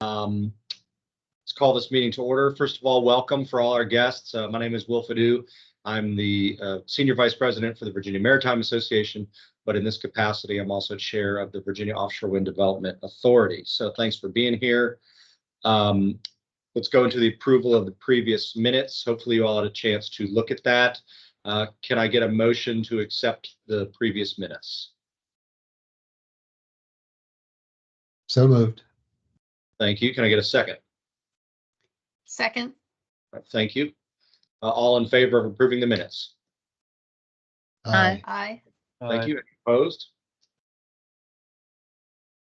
Let's call this meeting to order. First of all, welcome for all our guests. My name is Will Fadou. I'm the Senior Vice President for the Virginia Maritime Association, but in this capacity, I'm also Chair of the Virginia Offshore Wind Development Authority. So thanks for being here. Let's go into the approval of the previous minutes. Hopefully you all had a chance to look at that. Can I get a motion to accept the previous minutes? So moved. Thank you. Can I get a second? Second. Thank you. All in favor of approving the minutes? Aye. Aye. Thank you. Any opposed?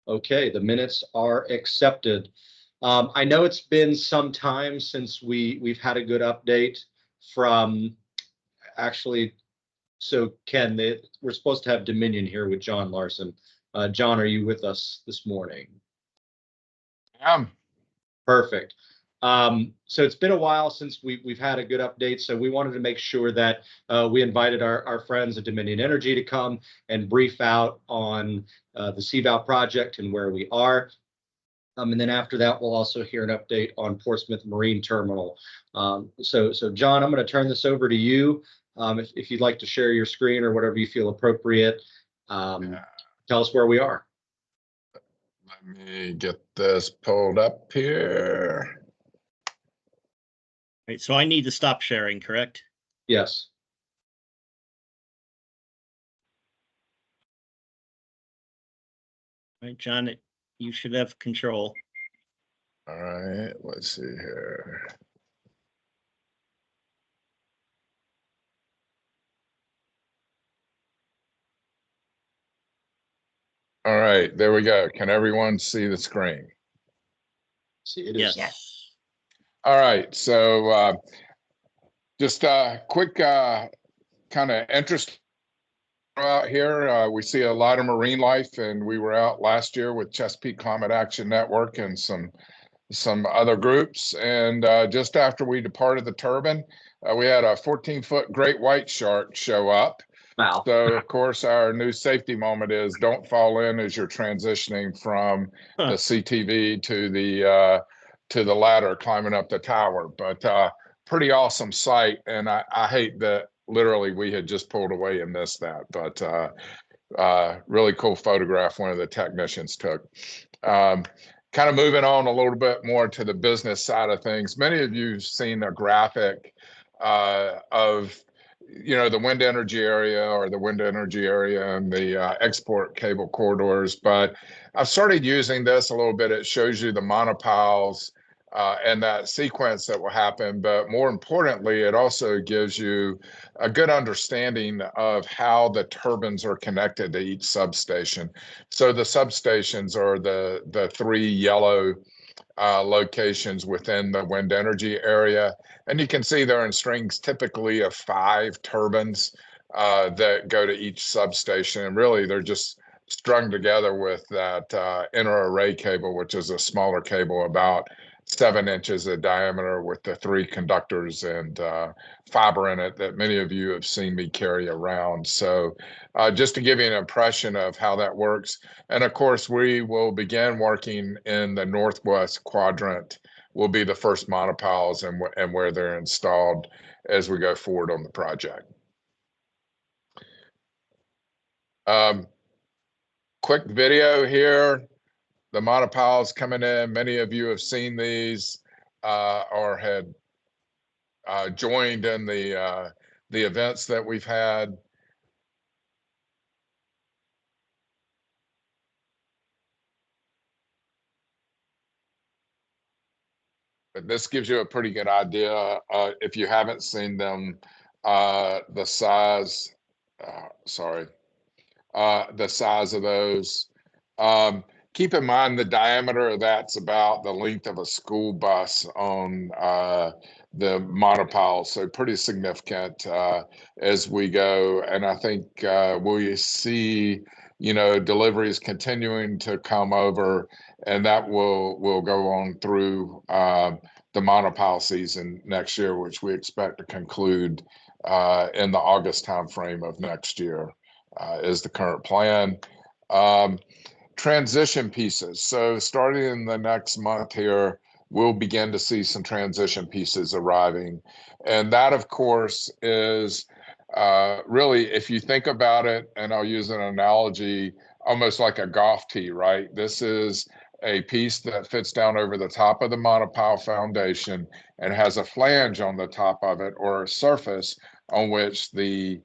Okay, the minutes are accepted. I know it's been some time since we've had a good update from actually. So Ken, we're supposed to have Dominion here with John Larson. John, are you with us this morning? Perfect. So it's been a while since we've had a good update. So we wanted to make sure that we invited our friends at Dominion Energy to come and brief out on the CVOW project and where we are. And then after that, we'll also hear an update on Portsmouth Marine Terminal. So John, I'm going to turn this over to you. If you'd like to share your screen or whatever you feel appropriate, tell us where we are. Let me get this pulled up here. Right, so I need to stop sharing, correct? Yes. All right, John, you should have control. All right, let's see here. All right, there we go. Can everyone see the screen? See, it is. Yes. All right, so just a quick kind of interest out here. We see a lot of marine life, and we were out last year with Chesapeake Climate Action Network and some other groups. And just after we departed the turbine, we had a 14-foot great white shark show up. Wow. So of course, our new safety moment is don't fall in as you're transitioning from the CTV to the ladder climbing up the tower. But pretty awesome sight, and I hate that literally we had just pulled away and missed that. But really cool photograph one of the technicians took. Kind of moving on a little bit more to the business side of things. Many of you have seen a graphic of the wind energy area and the export cable corridors. But I've started using this a little bit. It shows you the monopiles and that sequence that will happen. But more importantly, it also gives you a good understanding of how the turbines are connected to each substation. So the substations are the three yellow locations within the wind energy area. And you can see they're in strings typically of 5 turbines that go to each substation. And really, they're just strung together with that inner array cable, which is a smaller cable, about 7 inches in diameter, with the 3 conductors and fiber in it that many of you have seen me carry around. So just to give you an impression of how that works. And of course, we will begin working in the northwest quadrant, will be the first monopiles and where they're installed as we go forward on the project. Quick video here. The monopiles coming in. Many of you have seen these or had joined in the events that we've had. But this gives you a pretty good idea, if you haven't seen them, the size. The size of those. Keep in mind the diameter of that's about the length of a school bus on the monopile, so pretty significant as we go. And I think we see, deliveries continuing to come over, and that will go on through the monopile season next year, which we expect to conclude in the August timeframe of next year, is the current plan. transition pieces. So starting in the next month here, we'll begin to see some transition pieces arriving. And that, of course, is really, if you think about it, and I'll use an analogy, almost like a golf tee, right? This is a piece that fits down over the top of the monopile foundation and has a flange on the top of it, or a surface on which the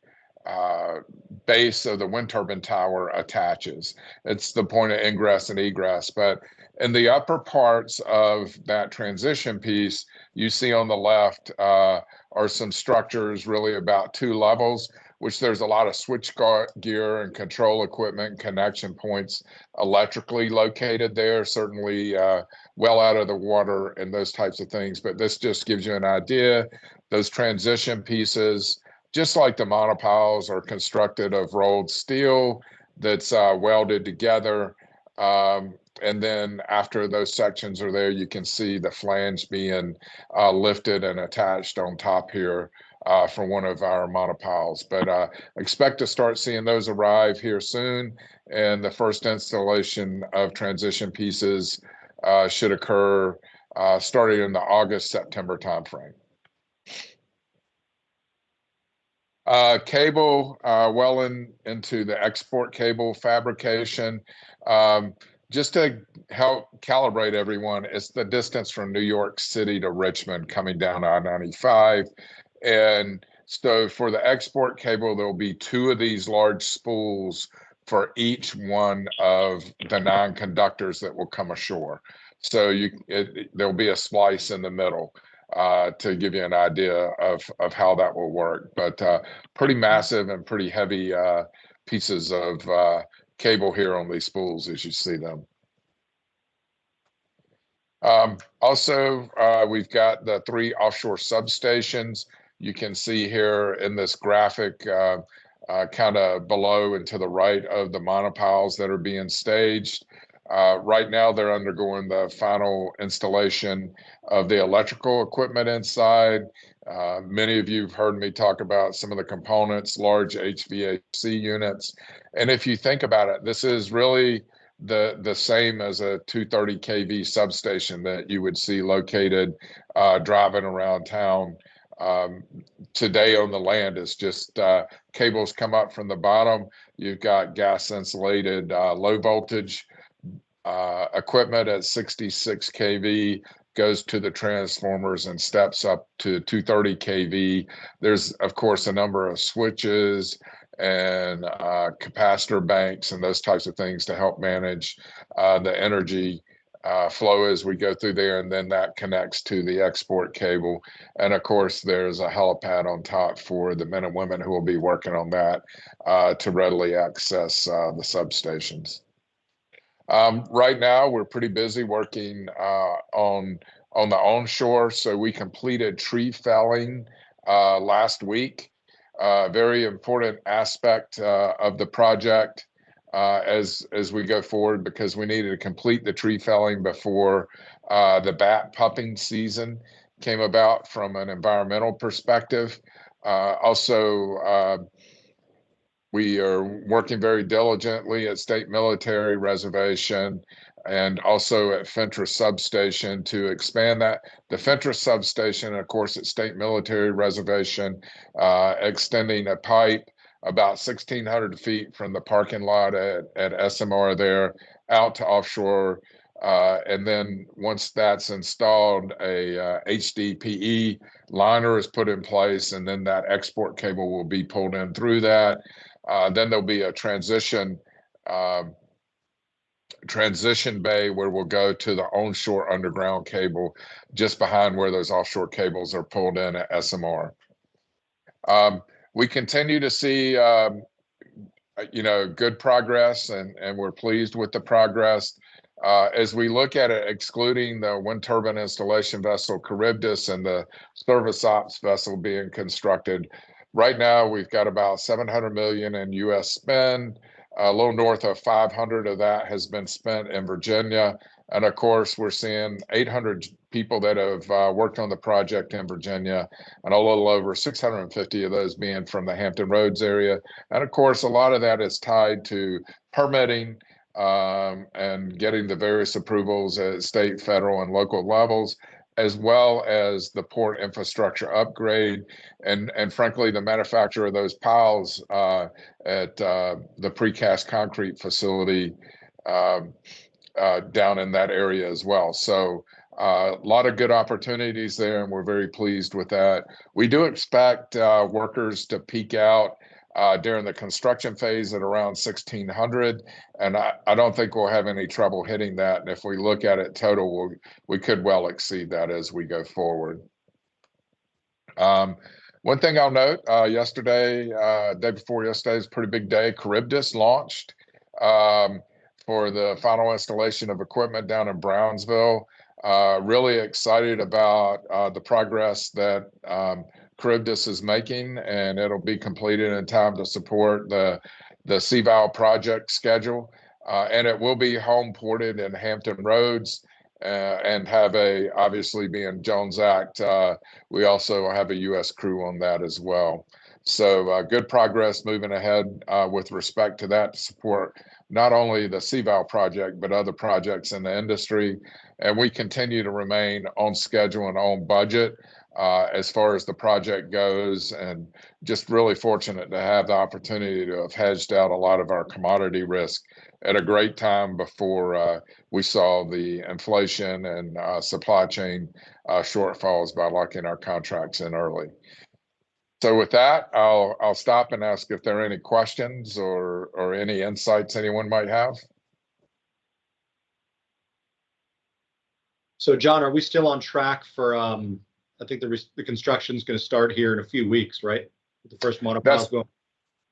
base of the wind turbine tower attaches. It's the point of ingress and egress. But in the upper parts of that transition piece, you see on the left are some structures really about 2 levels, which there's a lot of switch gear and control equipment, connection points electrically located there, certainly well out of the water and those types of things. But this just gives you an idea. Those transition pieces, just like the monopiles, are constructed of rolled steel that's welded together. And then after those sections are there, you can see the flange being lifted and attached on top here for one of our monopiles. But expect to start seeing those arrive here soon. And the first installation of transition pieces should occur starting in the August-September timeframe. Cable, well into the export cable fabrication. Just to help calibrate everyone, it's the distance from New York City to Richmond coming down I-95. And so for the export cable, there'll be 2 of these large spools for each one of the 9 conductors that will come ashore. So there'll be a splice in the middle to give you an idea of how that will work. But pretty massive and pretty heavy pieces of cable here on these spools as you see them. Also, we've got the 3 offshore substations. You can see here in this graphic kind of below and to the right of the monopiles that are being staged. Right now, they're undergoing the final installation of the electrical equipment inside. Many of you have heard me talk about some of the components, large HVAC units. And if you think about it, this is really the same as a 230 kV substation that you would see located driving around town. Today on the land is just cables come up from the bottom. You've got gas insulated low voltage equipment at 66 kV, goes to the transformers and steps up to 230 kV. There's, of course, a number of switches and capacitor banks and those types of things to help manage the energy flow as we go through there, and then that connects to the export cable. And of course, there's a helipad on top for the men and women who will be working on that to readily access the substations. Right now, we're pretty busy working on the onshore. So we completed tree felling last week. Very important aspect of the project as we go forward, because we needed to complete the tree felling before the bat pupping season came about from an environmental perspective. Also, we are working very diligently at State Military Reservation and also at Fentress Substation to expand that. The Fentress Substation, of course, at State Military Reservation, extending a pipe about 1,600 feet from the parking lot at SMR there out to offshore. And then once that's installed, a HDPE liner is put in place, and then that export cable will be pulled in through that. Then there'll be a transition bay where we'll go to the onshore underground cable just behind where those offshore cables are pulled in at SMR. We continue to see good progress, and we're pleased with the progress. As we look at it, excluding the wind turbine installation vessel Charybdis and the service ops vessel being constructed, right now we've got about $700 million in U.S. spend. A little north of 500 of that has been spent in Virginia. And of course, we're seeing 800 people that have worked on the project in Virginia, and a little over 650 of those being from the Hampton Roads area. And of course, a lot of that is tied to permitting and getting the various approvals at state, federal, and local levels, as well as the port infrastructure upgrade, and frankly, the manufacture of those piles at the precast concrete facility down in that area as well. So a lot of good opportunities there, and we're very pleased with that. We do expect workers to peak out during the construction phase at around 1,600, and I don't think we'll have any trouble hitting that. And if we look at it total, we could well exceed that as we go forward. One thing I'll note, yesterday, day before yesterday, is a pretty big day. Charybdis launched for the final installation of equipment down in Brownsville. Really excited about the progress that Charybdis is making, and it'll be completed in time to support the CVAL project schedule. And it will be home ported in Hampton Roads, and have obviously being Jones Act, we also have a U.S. crew on that as well. So good progress moving ahead with respect to that, to support not only the CVAL project, but other projects in the industry. And we continue to remain on schedule and on budget as far as the project goes, and just really fortunate to have the opportunity to have hedged out a lot of our commodity risk at a great time before we saw the inflation and supply chain shortfalls by locking our contracts in early. So with that, I'll stop and ask if there are any questions or any insights anyone might have. So John, are we still on track for, I think the construction is going to start here in a few weeks, right? The first monopiles going.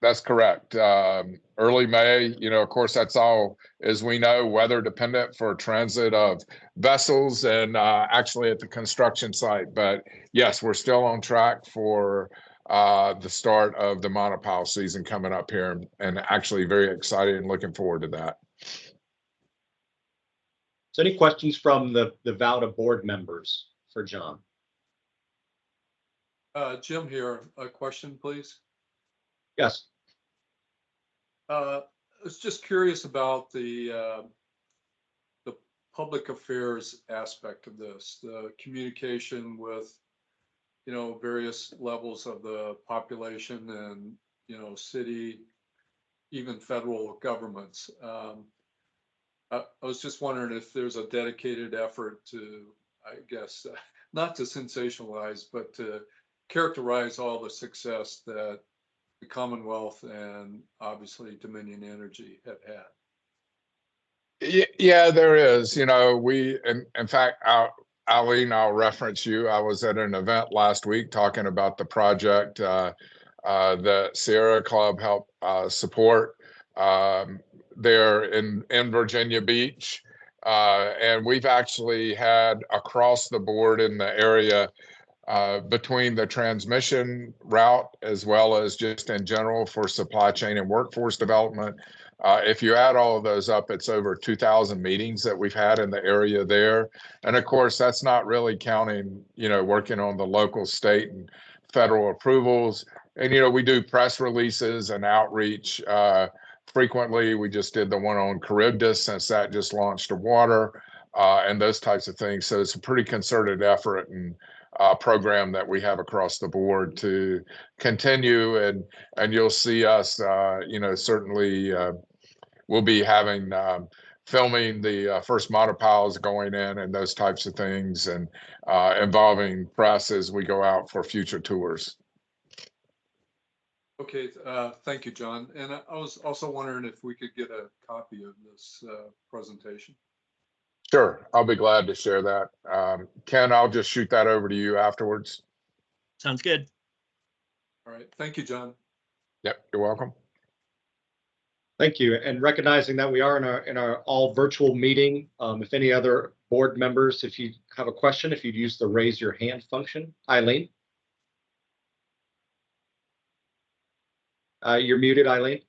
That's correct. Early May, of course, that's all, as we know, weather dependent for transit of vessels and actually at the construction site. But yes, we're still on track for the start of the monopile season coming up here, and actually very excited and looking forward to that. So any questions from the VALDA board members for John? Jim here, a question, please. Yes. I was just curious about the public affairs aspect of this, the communication with, various levels of the population and, city, even federal governments. I was just wondering if there's a dedicated effort to, I guess, not to sensationalize, but to characterize all the success that the Commonwealth and obviously Dominion Energy have had. Yeah, there is. In fact, Eileen, I'll reference you. I was at an event last week talking about the project that Sierra Club helped support there in Virginia Beach. And we've actually had across the board in the area, between the transmission route as well as just in general for supply chain and workforce development. If you add all of those up, it's over 2,000 meetings that we've had in the area there. And of course, that's not really counting, working on the local, state, and federal approvals. And, we do press releases and outreach frequently. We just did the one on Charybdis, since that just launched to water, and those types of things. So it's a pretty concerted effort and program that we have across the board to continue, and you'll see us, certainly we'll be having filming the first monopiles going in and those types of things, and involving press as we go out for future tours. Okay, thank you, John. And I was also wondering if we could get a copy of this presentation. Sure, I'll be glad to share that. Ken, I'll just shoot that over to you afterwards. Sounds good. All right, thank you, John. Yep, you're welcome. Thank you. And recognizing that we are in our all virtual meeting, if any other board members, if you have a question, if you'd use the raise your hand function. Eileen? You're muted, Eileen.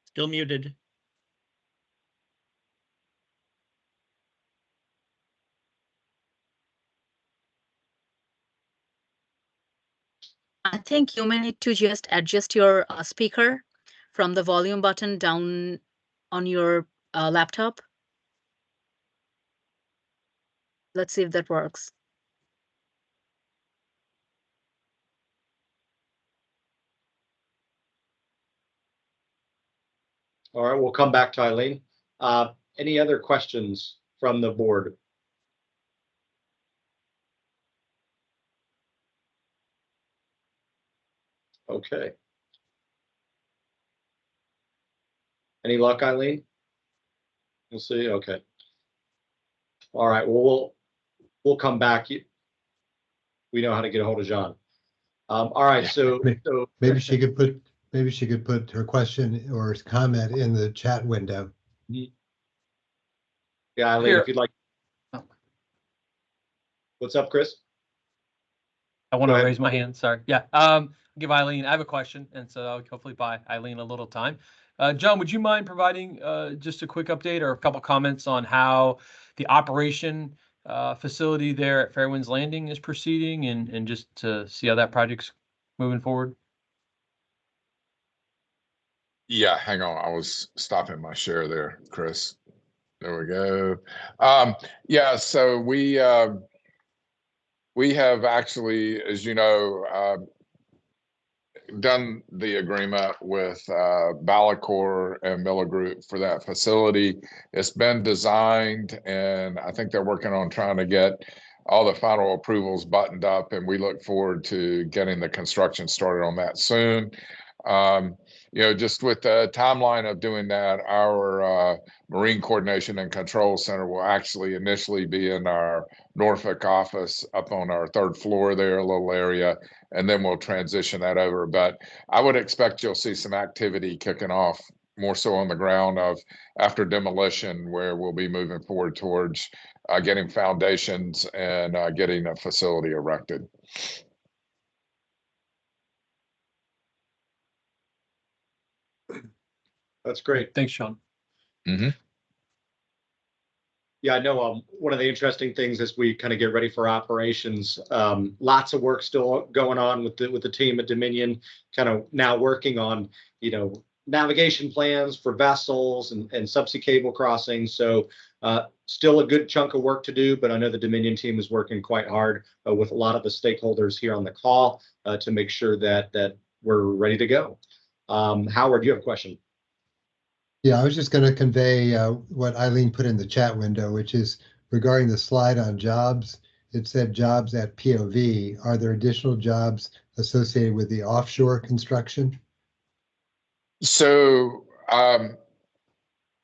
Still muted. Tim? think you may need to just adjust your speaker from the volume button down on your laptop. Let's see if that works. All right, we'll come back to Eileen. Any other questions from the board? Okay. Any luck, Eileen? We'll see. Okay. All right. Well, we'll come back. We know how to get a hold of John. All right. So Maybe she could put her question or comment in the chat window. Yeah, Eileen, Here. if you'd like. What's up, Chris? I want Go to ahead. raise my hand. Sorry. Yeah. Give Eileen. I have a question, and so I'll hopefully buy Eileen a little time. John, would you mind providing just a quick update or a couple comments on how the operation facility there at Fairwinds Landing is proceeding, and just to see how that project's moving forward? Yeah, hang on. I was stopping my share there, Chris. There we go. Yeah, so we have actually, as you know, done the agreement with Ballacor and Miller Group for that facility. It's been designed, and I think they're working on trying to get all the final approvals buttoned up, and we look forward to getting the construction started on that soon. You know, just with the timeline of doing that, our Marine Coordination and Control Center will actually initially be in our Norfolk office up on our 3rd floor there, a little area, and then we'll transition that over. But I would expect you'll see some activity kicking off more so on the ground of after demolition, where we'll be moving forward towards getting foundations and getting a facility erected. That's great. Thanks, Sean. Mm-hmm. Yeah, I know. One of the interesting things as we kind of get ready for operations, lots of work still going on with the team at Dominion, kind of now working on, you know, navigation plans for vessels and subsea cable crossings. So still a good chunk of work to do, but I know the Dominion team is working quite hard with a lot of the stakeholders here on the call to make sure that we're ready to go. Howard, do you have a question? Yeah, I was just going to convey what Eileen put in the chat window, which is regarding the slide on jobs. It said jobs at POV. Are there additional jobs associated with the offshore construction? So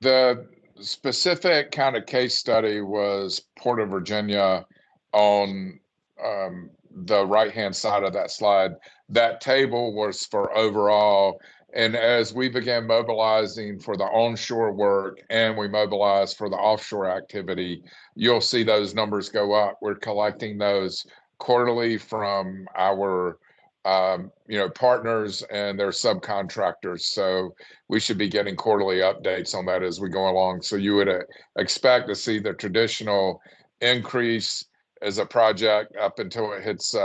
the specific kind of case study was Port of Virginia on the right-hand side of that slide. That table was for overall. And as we began mobilizing for the onshore work and we mobilized for the offshore activity, you'll see those numbers go up. We're collecting those quarterly from our you know, partners and their subcontractors. So we should be getting quarterly updates on that as we go along. So you would expect to see the traditional increase as a project up until it hits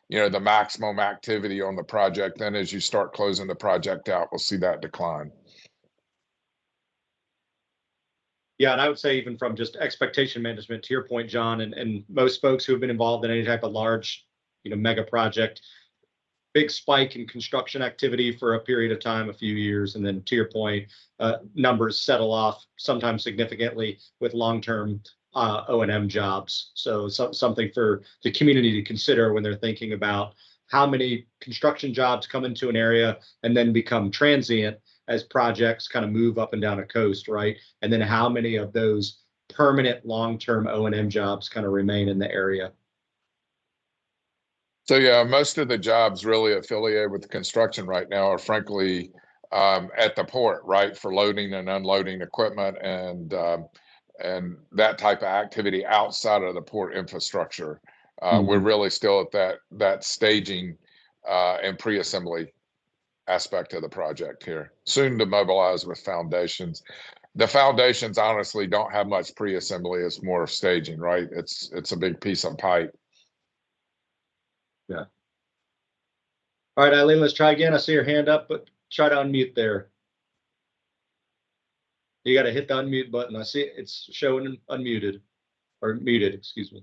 you know, the maximum activity on the project. Then as you start closing the project out, we'll see that decline. Yeah, and I would say even from just expectation management, to your point, John, and most folks who have been involved in any type of large, you know, mega project, big spike in construction activity for a period of time, a few years, and then to your point, numbers settle off sometimes significantly with long-term O&M jobs. So something for the community to consider when they're thinking about how many construction jobs come into an area and then become transient as projects kind of move up and down a coast, right? And then how many of those permanent long-term O&M jobs kind of remain in the area. So yeah, most of the jobs really affiliated with the construction right now are frankly at the port, right, for loading and unloading equipment and that type of activity outside of the port infrastructure. We're really still at that staging and pre-assembly aspect of the project here. Soon to mobilize with foundations. The foundations honestly don't have much pre-assembly. It's more staging, right? It's a big piece of pipe. Yeah. All right, Eileen, let's try again. I see your hand up, but try to unmute there. You got to hit the unmute button. I see it's showing unmuted or muted, excuse me.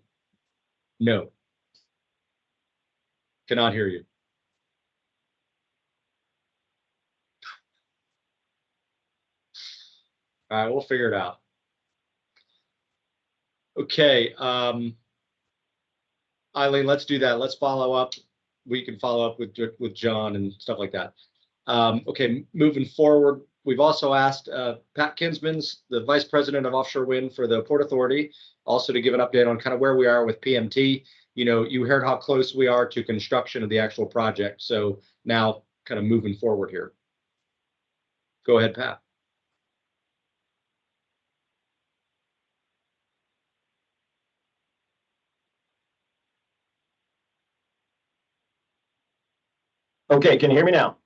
No. Cannot hear you. All right, we'll figure it out. Okay. Eileen, let's do that. Let's follow up. We can follow up with John and stuff like that. Okay, moving forward, we've also asked Pat Kinsman's the Vice President of Offshore Wind for the Port Authority, also to give an update on kind of where we are with PMT. You know, you heard how close we are to construction of the actual project. So now kind of moving forward here. Go ahead, Pat. Okay, can you hear me now?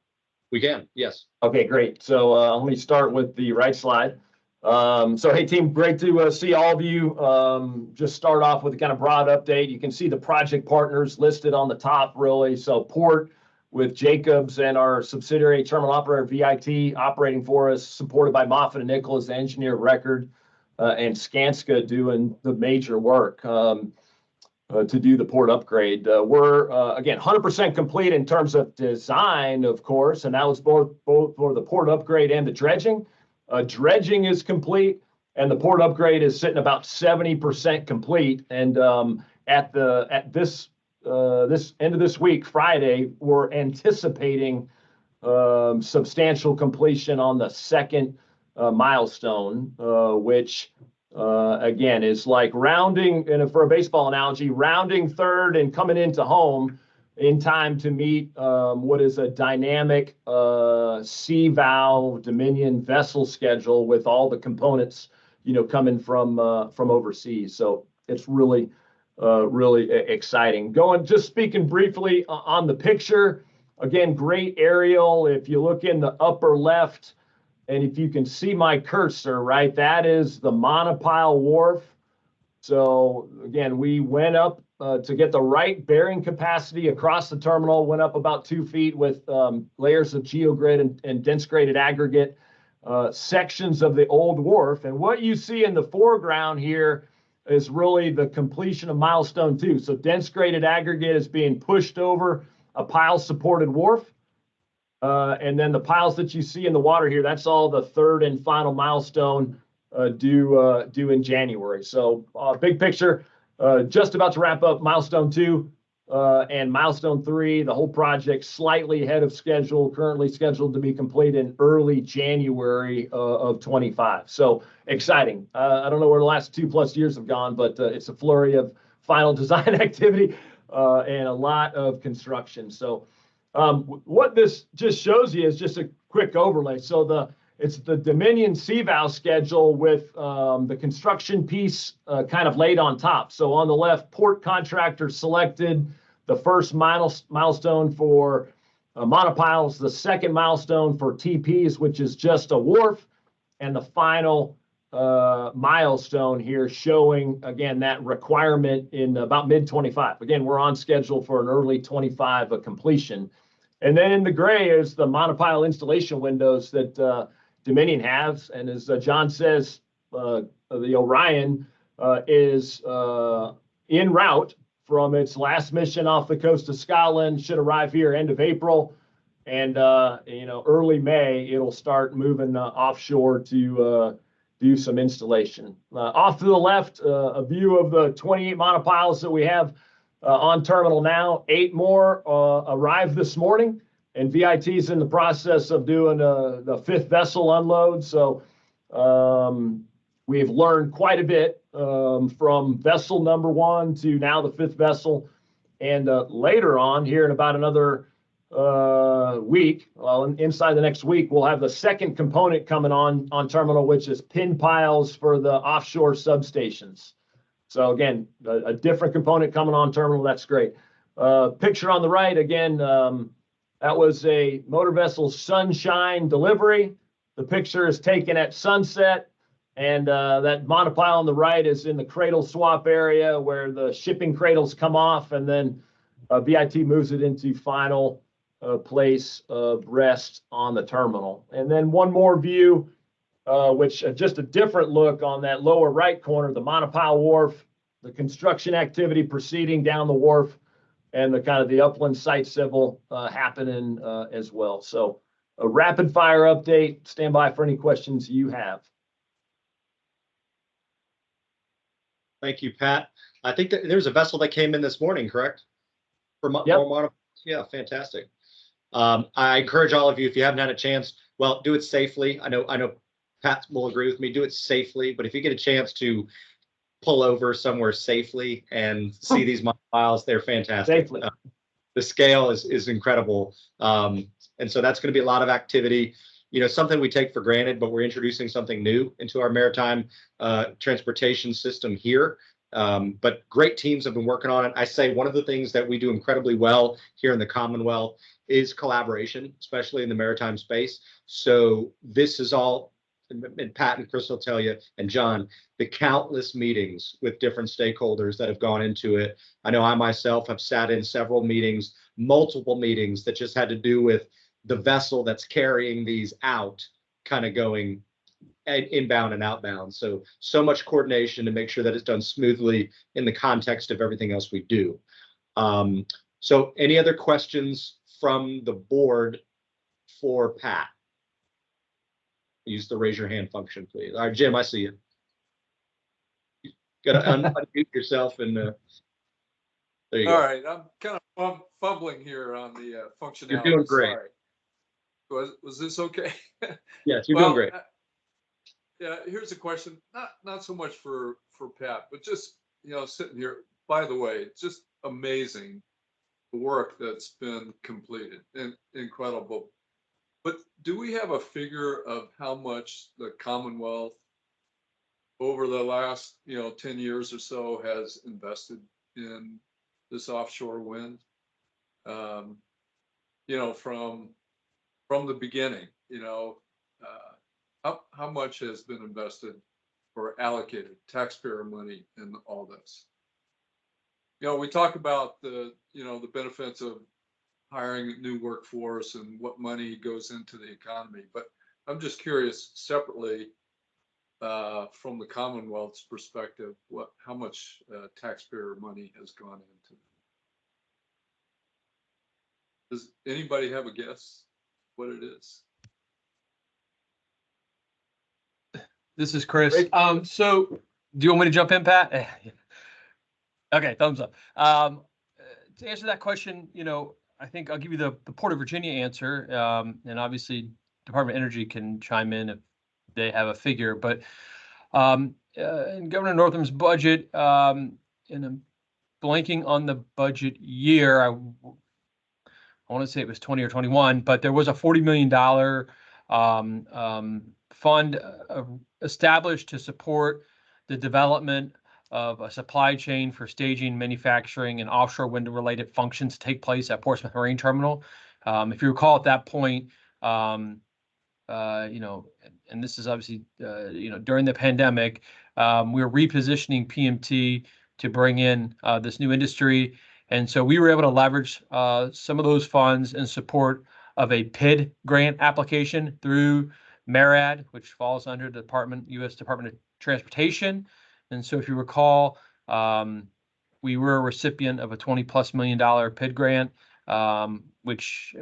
We can, yes. Okay, great. So let me start with the right slide. So hey team, great to see all of you. Just start off with a kind of broad update. You can see the project partners listed on the top really. So Port with Jacobs and our subsidiary terminal operator VIT operating for us, supported by Moffitt and Nicholas, the engineer of record, and Skanska doing the major work. To do the port upgrade. We're, again, 100% complete in terms of design, of course, and that was both for the port upgrade and the dredging. Dredging is complete, and the port upgrade is sitting about 70% complete. And at this end of this week, Friday, we're anticipating substantial completion on the second milestone, which again, is like rounding, and for a baseball analogy, rounding third and coming into home in time to meet what is a dynamic CVOW Dominion vessel schedule with all the components, you know, coming from overseas. So it's really, really exciting. Just speaking briefly on the picture, again, great aerial. If you look in the upper left, and if you can see my cursor, right, that is the monopile wharf. So again, we went up to get the right bearing capacity across the terminal, went up about 2 feet with layers of geogrid and dense graded aggregate sections of the old wharf. And what you see in the foreground here is really the completion of milestone 2. So dense graded aggregate is being pushed over a pile supported wharf. And then the piles that you see in the water here, that's all the third and final milestone due in January. So big picture, just about to wrap up milestone 2 and milestone 3, the whole project slightly ahead of schedule, currently scheduled to be complete in early January of 25. So exciting. I don't know where the last 2+ years have gone, but it's a flurry of final design activity and a lot of construction. So what this just shows you is just a quick overlay. So it's the Dominion CVOW schedule with the construction piece kind of laid on top. So on the left, port contractor selected, the first milestone for monopiles, the second milestone for TPs, which is just a wharf, and the final milestone here showing, again, that requirement in about mid-25. Again, we're on schedule for an early 25 completion. And then in the gray is the monopile installation windows that Dominion has. And as John says, the Orion is en route from its last mission off the coast of Scotland, should arrive here end of April. And, you know, early May, it'll start moving offshore to do some installation. Off to the left, a view of the 28 monopiles that we have on terminal now. 8 more arrived this morning, and VIT is in the process of doing the 5th vessel unload. So we've learned quite a bit from vessel number 1 to now the 5th vessel. And later on, here in about another week, well, inside the next week, we'll have the second component coming on terminal, which is pin piles for the offshore substations. So again, a different component coming on terminal. That's great. Picture on the right, again, that was a motor vessel Sunshine delivery. The picture is taken at sunset, and that monopile on the right is in the cradle swap area where the shipping cradles come off, and then VIT moves it into final place of rest on the terminal. And then one more view, which just a different look on that lower right corner, the monopile wharf, the construction activity proceeding down the wharf, and the kind of the upland site civil happening as well. So a rapid fire update. Stand by for any questions you have. Thank you, Pat. I think that there's a vessel that came in this morning, correct? Yep. Yeah, fantastic. I encourage all of you, if you haven't had a chance, well, do it safely. I know Pat will agree with me, do it safely, but if you get a chance to pull over somewhere safely and see these monopiles, they're fantastic. Safely. The scale is incredible. And so that's going to be a lot of activity, something we take for granted, but we're introducing something new into our maritime transportation system here. But great teams have been working on it. I say one of the things that we do incredibly well here in the Commonwealth is collaboration, especially in the maritime space. So this is all, and Pat and Chris will tell you, and John, the countless meetings with different stakeholders that have gone into it. I know I myself have sat in several meetings, multiple meetings that just had to do with the vessel that's carrying these out, kind of going inbound and outbound. So much coordination to make sure that it's done smoothly in the context of everything else we do. So any other questions from the board for Pat? Use the raise your hand function, please. All right, Jim, I see you. You got to unmute yourself and there you go. All right, I'm kind of fumbling here on the functionality. You're doing great. Sorry. Was this okay? Yes, you're doing great. Yeah, here's a question, not so much for Pat, but just, sitting here, by the way, it's just amazing the work that's been completed and incredible. But do we have a figure of how much the Commonwealth over the last, 10 years or so has invested in this offshore wind? From the beginning, how much has been invested or allocated taxpayer money in all this? We talk about the benefits of hiring a new workforce and what money goes into the economy, but I'm just curious separately from the Commonwealth's perspective, how much taxpayer money has gone into it? Does anybody have a guess what it is? This is Chris. So do you want me to jump in, Pat? Okay, thumbs up. To answer that question, I think I'll give you the Port of Virginia answer, and obviously Department of Energy can chime in if they have a figure. But in Governor Northam's budget, and I'm blanking on the budget year, I want to say it was 20 or 21, but there was a $40 million fund established to support the development of a supply chain for staging, manufacturing, and offshore wind-related functions to take place at Portsmouth Marine Terminal. If you recall at that point, and this is obviously, during the pandemic, we were repositioning PMT to bring in this new industry. And so we were able to leverage some of those funds in support of a PID grant application through MARAD, which falls under the U.S. Department of Transportation. And so if you recall, we were a recipient of a $20+ million PID grant, which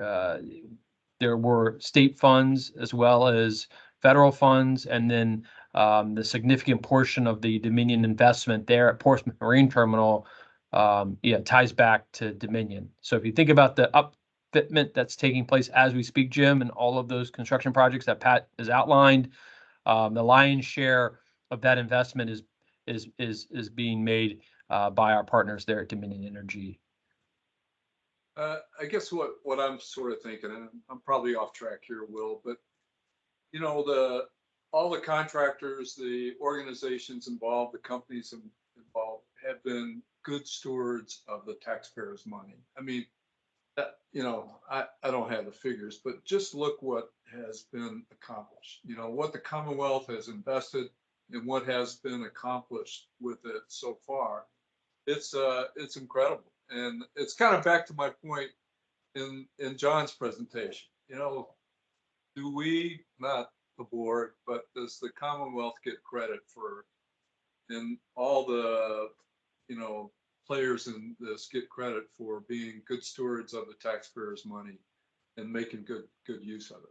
there were state funds as well as federal funds, and then the significant portion of the Dominion investment there at Portsmouth Marine Terminal ties back to Dominion. So if you think about the upfitment that's taking place as we speak, Jim, and all of those construction projects that Pat has outlined, the lion's share of that investment is being made by our partners there at Dominion Energy. I guess what I'm sort of thinking, and I'm probably off track here, Will, but all the contractors, the organizations involved, the companies involved have been good stewards of the taxpayers' money. I mean, I don't have the figures, but just look what has been accomplished. What the Commonwealth has invested and what has been accomplished with it so far. It's incredible. And it's kind of back to my point in John's presentation, do we, not the board, but does the Commonwealth get credit for, and all the, players in this get credit for being good stewards of the taxpayers' money and making good use of it?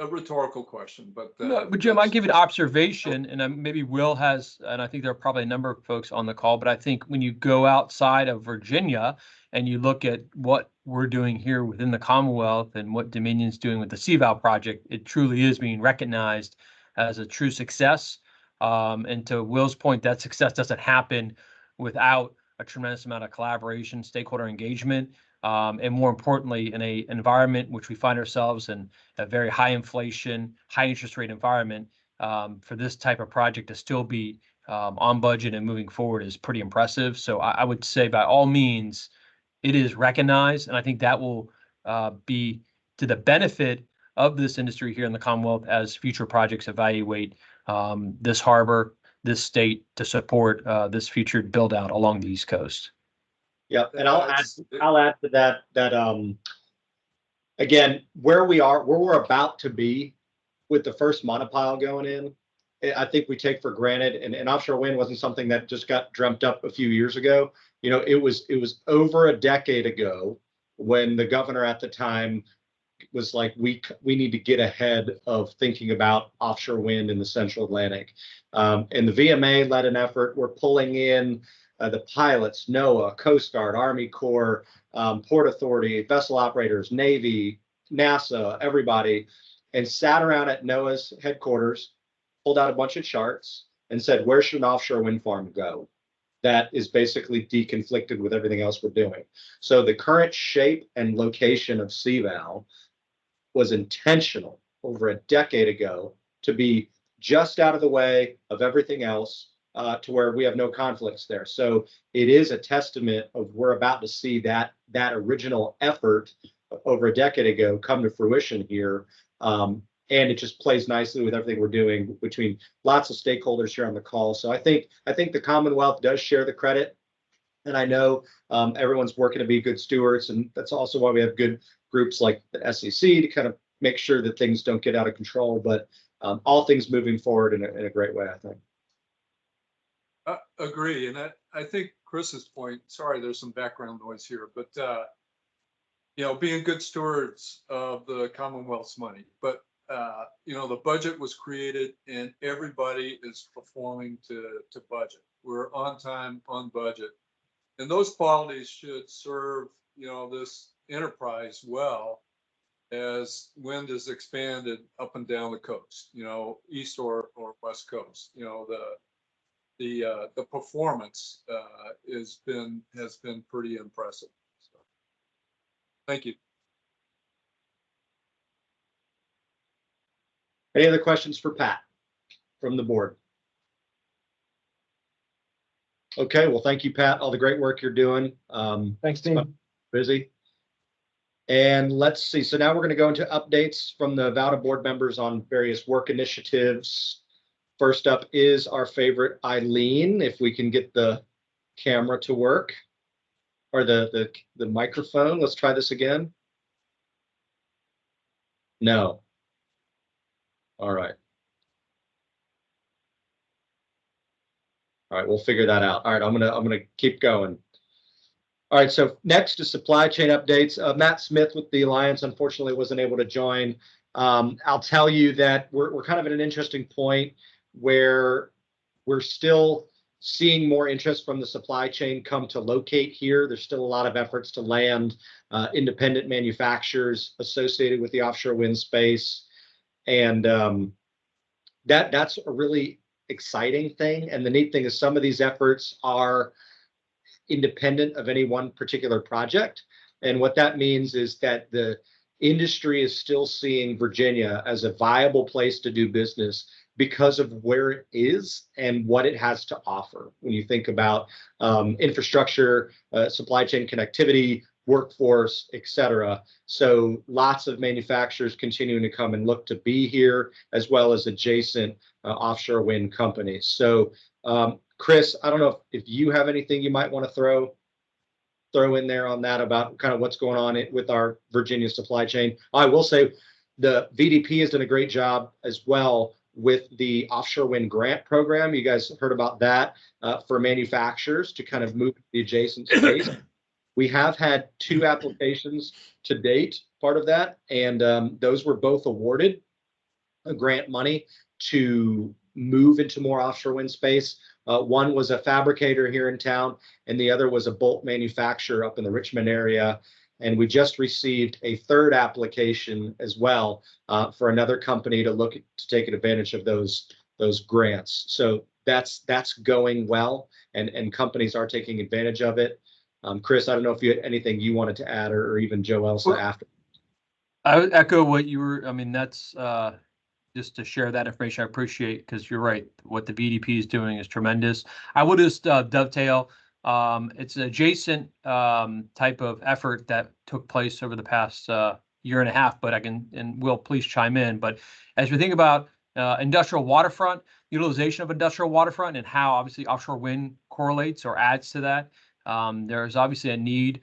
A rhetorical question, but. No, but Jim, I give an observation, and maybe Will has, and I think there are probably a number of folks on the call, but I think when you go outside of Virginia and you look at what we're doing here within the Commonwealth and what Dominion's doing with the CVAL project, it truly is being recognized as a true success. And to Will's point, that success doesn't happen without a tremendous amount of collaboration, stakeholder engagement, and more importantly, in an environment which we find ourselves in, a very high inflation, high interest rate environment, for this type of project to still be on budget and moving forward is pretty impressive. So I would say by all means, it is recognized, and I think that will be to the benefit of this industry here in the Commonwealth as future projects evaluate this harbor, this state to support this future build out along the East Coast. Yeah, and I'll add to that again, where we're about to be with the first monopile going in, I think we take for granted, and offshore wind wasn't something that just got dreamt up a few years ago. It was over a decade ago when the governor at the time was like, we need to get ahead of thinking about offshore wind in the Central Atlantic. And the VMA led an effort. We're pulling in the pilots, NOAA, Coast Guard, Army Corps, Port Authority, vessel operators, Navy, NASA, everybody, and sat around at NOAA's headquarters, pulled out a bunch of charts and said, where should an offshore wind farm go that is basically deconflicted with everything else we're doing? So the current shape and location of CVAL was intentional over a decade ago to be just out of the way of everything else, to where we have no conflicts there. So it is a testament of we're about to see that original effort over a decade ago come to fruition here. And it just plays nicely with everything we're doing between lots of stakeholders here on the call. So I think the Commonwealth does share the credit. And I know everyone's working to be good stewards. And that's also why we have good groups like the SEC to kind of make sure that things don't get out of control. But all things moving forward in a great way, I think. Agree. And I think Chris's point, sorry, there's some background noise here, but, being good stewards of the Commonwealth's money. But, the budget was created and everybody is performing to budget. We're on time, on budget. And those qualities should serve, this enterprise well as wind is expanded up and down the coast, east or west coast. The performance has been pretty impressive. So, thank you. Any other questions for Pat from the board? Okay, well, thank you, Pat. All the great work you're doing. Thanks, team. Busy. And let's see. So now we're going to go into updates from the VALDA board members on various work initiatives. First up is our favorite Eileen, if we can get the camera to work, or the microphone. Let's try this again. No. All right. All right, we'll figure that out. All right, I'm gonna keep going. All right, so next is supply chain updates. Matt Smith with the Alliance unfortunately wasn't able to join. I'll tell you that we're kind of at an interesting point where we're still seeing more interest from the supply chain come to locate here. There's still a lot of efforts to land independent manufacturers associated with the offshore wind space. And that's a really exciting thing. And the neat thing is some of these efforts are independent of any one particular project. And what that means is that the industry is still seeing Virginia as a viable place to do business because of where it is and what it has to offer. When you think about infrastructure, supply chain connectivity, workforce, et cetera. So lots of manufacturers continuing to come and look to be here, as well as adjacent offshore wind companies. So Chris, I don't know if you have anything you might want to throw. throw in there on that about kind of what's going on with our Virginia supply chain. I will say the VDP has done a great job as well with the offshore wind grant program. You guys heard about that for manufacturers to kind of move to the adjacent space. We have had 2 applications to date, part of that, and those were both awarded grant money to move into more offshore wind space. One was a fabricator here in town, and the other was a bolt manufacturer up in the Richmond area. And we just received a 3rd application as well for another company to look to take advantage of those grants. So that's going well, and companies are taking advantage of it. Chris, I don't know if you had anything you wanted to add, or even Joe Elsa after. I would echo what you were, I mean, that's just to share that information. I appreciate, because you're right. What the VDP is doing is tremendous. I would just dovetail. It's an adjacent type of effort that took place over the past year and a half, but I can, and Will, please chime in. But as we think about industrial waterfront, utilization of industrial waterfront, and how obviously offshore wind correlates or adds to that, there's obviously a need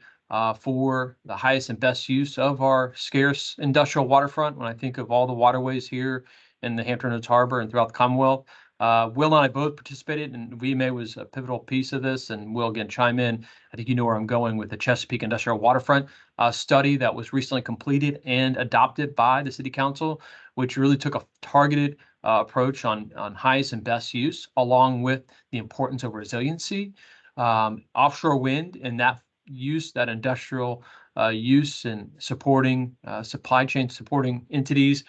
for the highest and best use of our scarce industrial waterfront. When I think of all the waterways here in the Hampton Roads Harbor and throughout the Commonwealth, Will and I both participated, and VMA was a pivotal piece of this. And Will, again, chime in. I think you know where I'm going with the Chesapeake Industrial Waterfront study that was recently completed and adopted by the City Council, which really took a targeted approach on highest and best use, along with the importance of resiliency. Offshore wind and that use, that industrial use, and supporting supply chain supporting entities,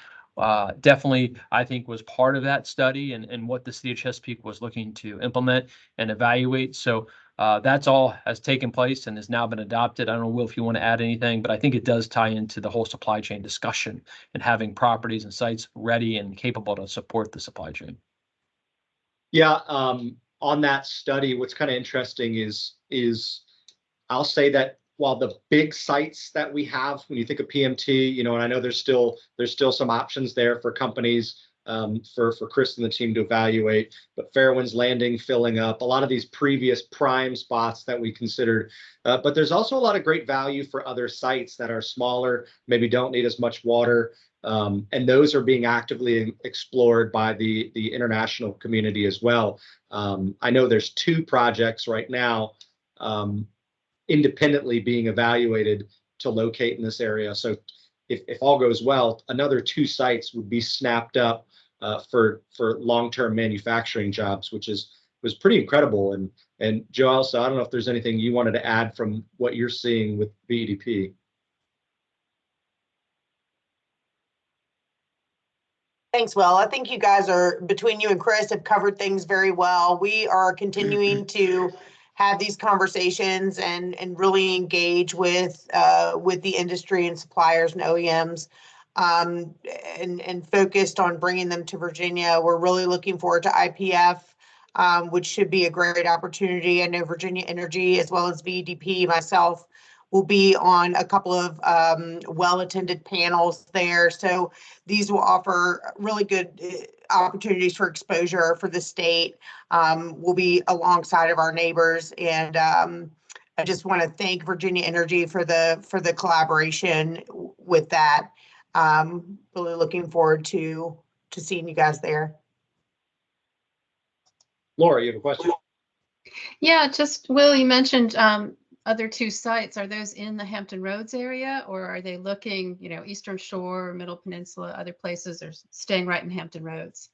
definitely, I think, was part of that study and what the City of Chesapeake was looking to implement and evaluate. So that's all has taken place and has now been adopted. I don't know, Will, if you want to add anything, but I think it does tie into the whole supply chain discussion and having properties and sites ready and capable to support the supply chain. Yeah, on that study, what's kind of interesting is I'll say that while the big sites that we have, when you think of PMT, and I know there's still some options there for companies, for Chris and the team to evaluate, but Fairwinds Landing filling up, a lot of these previous prime spots that we considered, but there's also a lot of great value for other sites that are smaller, maybe don't need as much water. And those are being actively explored by the international community as well. I know there's 2 projects right now independently being evaluated to locate in this area. So if all goes well, another 2 sites would be snapped up for long-term manufacturing jobs, which was pretty incredible. And Joe Elsa, I don't know if there's anything you wanted to add from what you're seeing with VDP. Thanks, Will. I think you guys are, between you and Chris, have covered things very well. We are continuing to have these conversations and really engage with the industry and suppliers and OEMs, and focused on bringing them to Virginia. We're really looking forward to IPF, which should be a great opportunity. I know Virginia Energy, as well as VDP, myself, will be on a couple of well-attended panels there. So these will offer really good opportunities for exposure for the state. We'll be alongside of our neighbors, and I just want to thank Virginia Energy for the collaboration with that. Really looking forward to seeing you guys there. Laura, you have a question? Yeah, just Will, you mentioned other 2 sites. Are those in the Hampton Roads area, or are they looking, Eastern Shore, Middle Peninsula, other places, or staying right in Hampton Roads?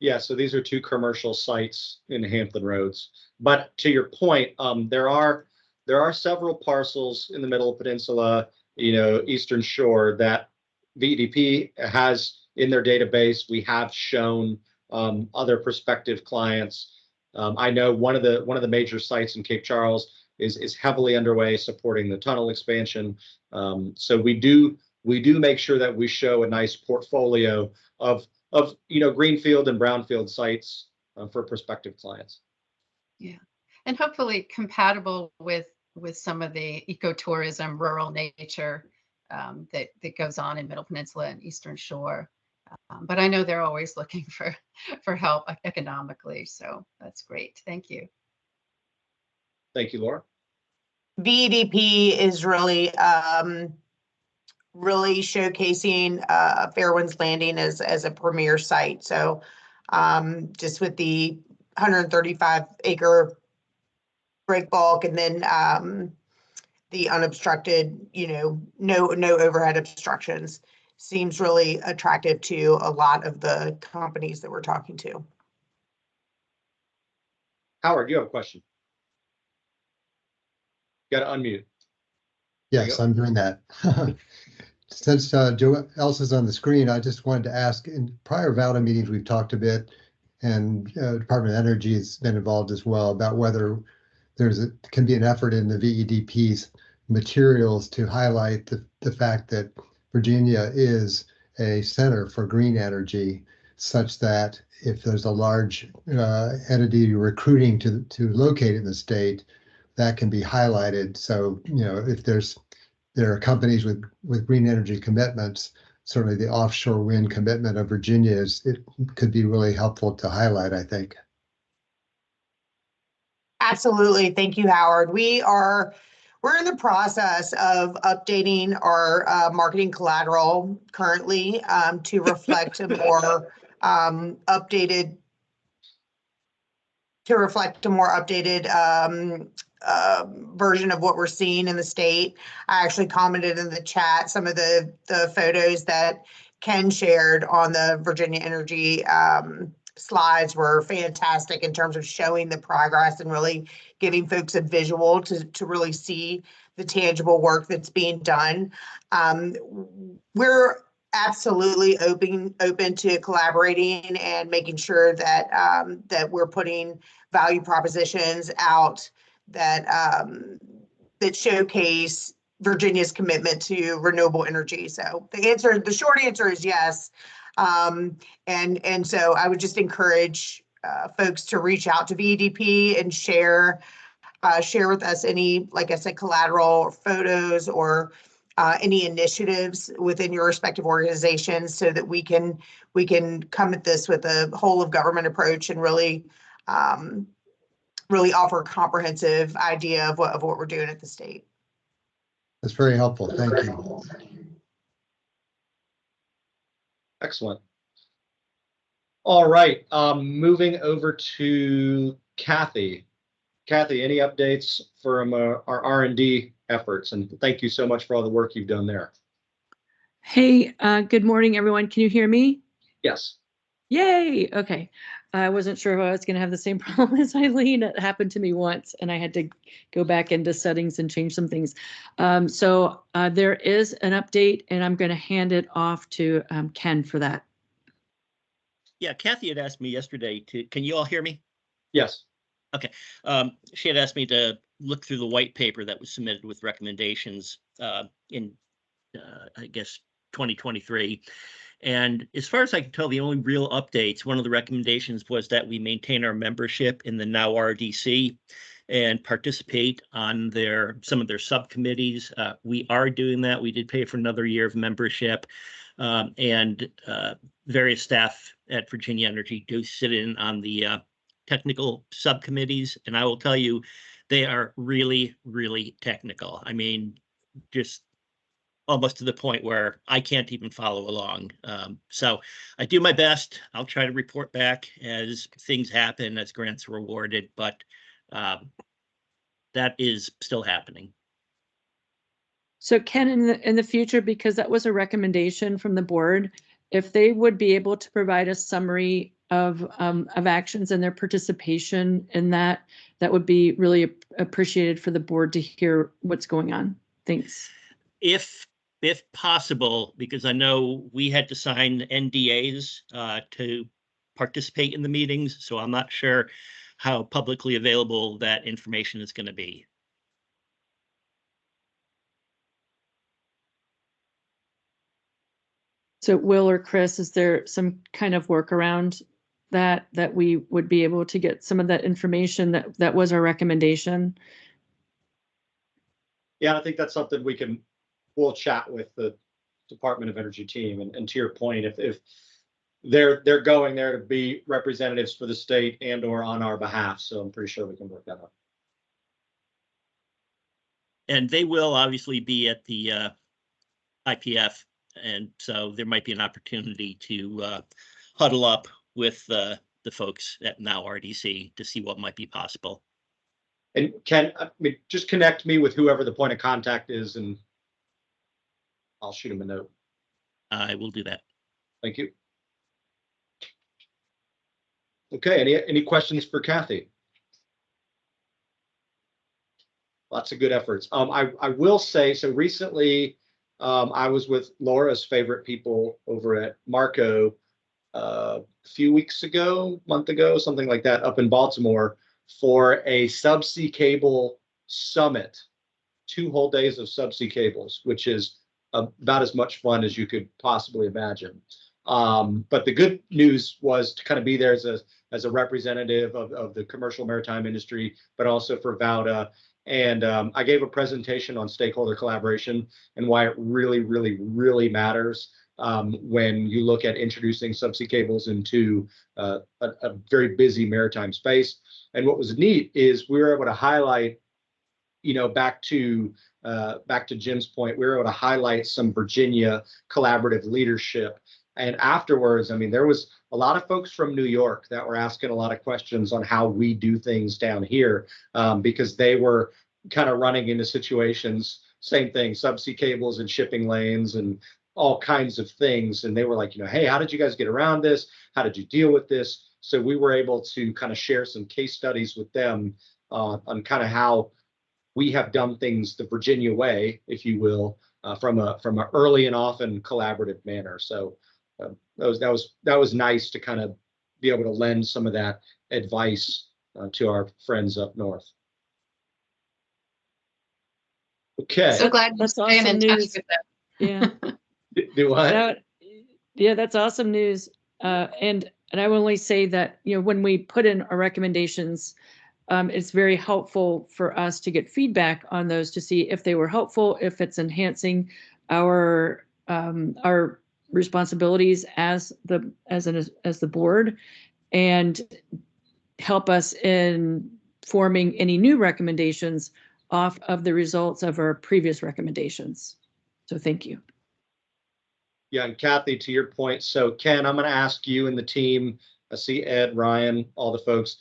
Yeah, so these are 2 commercial sites in Hampton Roads. But to your point, there are several parcels in the Middle Peninsula, Eastern Shore, that VDP has in their database. We have shown other prospective clients. I know one of the major sites in Cape Charles is heavily underway supporting the tunnel expansion. So we do make sure that we show a nice portfolio of greenfield and brownfield sites for prospective clients. Yeah, and hopefully compatible with some of the ecotourism, rural nature that goes on in Middle Peninsula and Eastern Shore. But I know they're always looking for help economically, so that's great. Thank you. Thank you, Laura. VEDP is really really showcasing Fairwinds Landing as a premier site. So just with the 135 acre break bulk, and then the unobstructed, no overhead obstructions, seems really attractive to a lot of the companies that we're talking to. Howard, you have a question. You got to unmute. Yes, I'm doing that. Since Joe else is on the screen, I just wanted to ask, in prior VALDA meetings, we've talked a bit, and Department of Energy has been involved as well, about whether can be an effort in the VEDP's materials to highlight the fact that Virginia is a center for green energy, such that if there's a large entity recruiting to locate in the state, that can be highlighted. So, if there are companies with green energy commitments, certainly the offshore wind commitment of Virginia it could be really helpful to highlight, I think. Absolutely. Thank you, Howard. We're in the process of updating our marketing collateral currently to reflect a more updated version of what we're seeing in the state. I actually commented in the chat some of the photos that Ken shared on the Virginia Energy slides were fantastic in terms of showing the progress and really giving folks a visual to really see the tangible work that's being done. We're absolutely open to collaborating and making sure that that we're putting value propositions out that that showcase Virginia's commitment to renewable energy. So the short answer is yes. And so I would just encourage folks to reach out to VEDP and share with us any, like I said, collateral or photos or any initiatives within your respective organizations, so that we can come at this with a whole of government approach and really offer a comprehensive idea of what we're doing at the state. That's very helpful. Thank you. Excellent. All right, moving over to Kathy. Kathy, any updates from our R&D efforts? And thank you so much for all the work you've done there. Hey, good morning, everyone. Can you hear me? Yes. Yay. Okay. I wasn't sure if I was going to have the same problem as Eileen. It happened to me once, and I had to go back into settings and change some things. So there is an update, and I'm going to hand it off to Ken for that. Yeah, Kathy had asked me yesterday can you all hear me? Yes. Okay. She had asked me to look through the white paper that was submitted with recommendations in, I guess, 2023. And as far as I can tell, the only real updates, one of the recommendations was that we maintain our membership in the Now RDC and participate on some of their subcommittees. We are doing that. We did pay for another year of membership, and various staff at Virginia Energy do sit in on the technical subcommittees. And I will tell you, they are really, really technical. I mean, just almost to the point where I can't even follow along. So I do my best. I'll try to report back as things happen, as grants are awarded, but that is still happening. So Ken, in the future, because that was a recommendation from the board, if they would be able to provide a summary of actions and their participation in that, that would be really appreciated for the board to hear what's going on. Thanks. If possible, because I know we had to sign NDAs to participate in the meetings, so I'm not sure how publicly available that information is going to be. So Will or Chris, is there some kind of workaround that we would be able to get some of that information that was our recommendation? Yeah, I think that's something we'll chat with the Department of Energy team. And to your point, if they're going there to be representatives for the state and or on our behalf, so I'm pretty sure we can work that out. And they will obviously be at the IPF, and so there might be an opportunity to huddle up with the folks at now RDC to see what might be possible. And Ken, I mean, just connect me with whoever the point of contact is, and I'll shoot him a note. I will do that. Thank you. Okay, any questions for Kathy? Lots of good efforts. I will say, so recently I was with Laura's favorite people over at Marco a few weeks ago, month ago, something like that, up in Baltimore for a subsea cable summit, 2 whole days of subsea cables, which is about as much fun as you could possibly imagine. But the good news was to kind of be there as a representative of the commercial maritime industry, but also for VAUDA. And I gave a presentation on stakeholder collaboration and why it really, really, really matters when you look at introducing subsea cables into a very busy maritime space. And what was neat is we were able to highlight, you know, back to Jim's point, we were able to highlight some Virginia collaborative leadership. And afterwards, I mean, there was a lot of folks from New York that were asking a lot of questions on how we do things down here, because they were kind of running into situations, same thing, subsea cables and shipping lanes and all kinds of things. And they were like, you know, hey, how did you guys get around this? How did you deal with this? So we were able to kind of share some case studies with them on kind of how we have done things the Virginia way, if you will, from a early and often collaborative manner. So that was nice to kind of be able to lend some of that advice to our friends up north. Okay. So glad you're That's staying in awesome touch news. with them. Yeah. Do what? Yeah, that's awesome news. And I will only say that, you know, when we put in our recommendations, it's very helpful for us to get feedback on those to see if they were helpful, if it's enhancing our responsibilities as the board, and help us in forming any new recommendations off of the results of our previous recommendations. So thank you. Yeah, and Kathy, to your point, so Ken, I'm going to ask you and the team, I see Ed, Ryan, all the folks,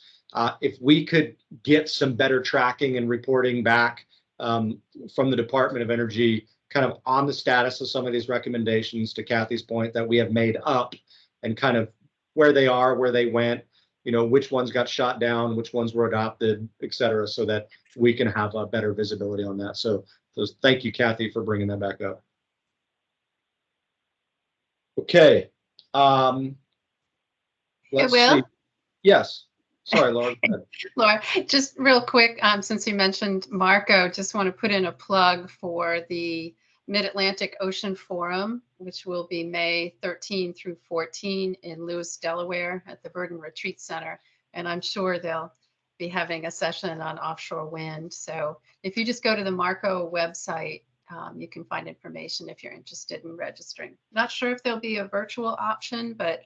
if we could get some better tracking and reporting back from the Department of Energy, kind of on the status of some of these recommendations, to Kathy's point, that we have made up, and kind of where they are, where they went, you know, which ones got shot down, which ones were adopted, et cetera, so that we can have a better visibility on that. So thank you, Kathy, for bringing that back up. Okay. Let's Will? see. Yes. Sorry, Laura. Laura, just real quick, since you mentioned Marco, just want to put in a plug for the Mid-Atlantic Ocean Forum, which will be May 13 through 14 in Lewis, Delaware at the Burden Retreat Center. And I'm sure they'll be having a session on offshore wind. So if you just go to the Marco website, you can find information if you're interested in registering. Not sure if there'll be a virtual option, but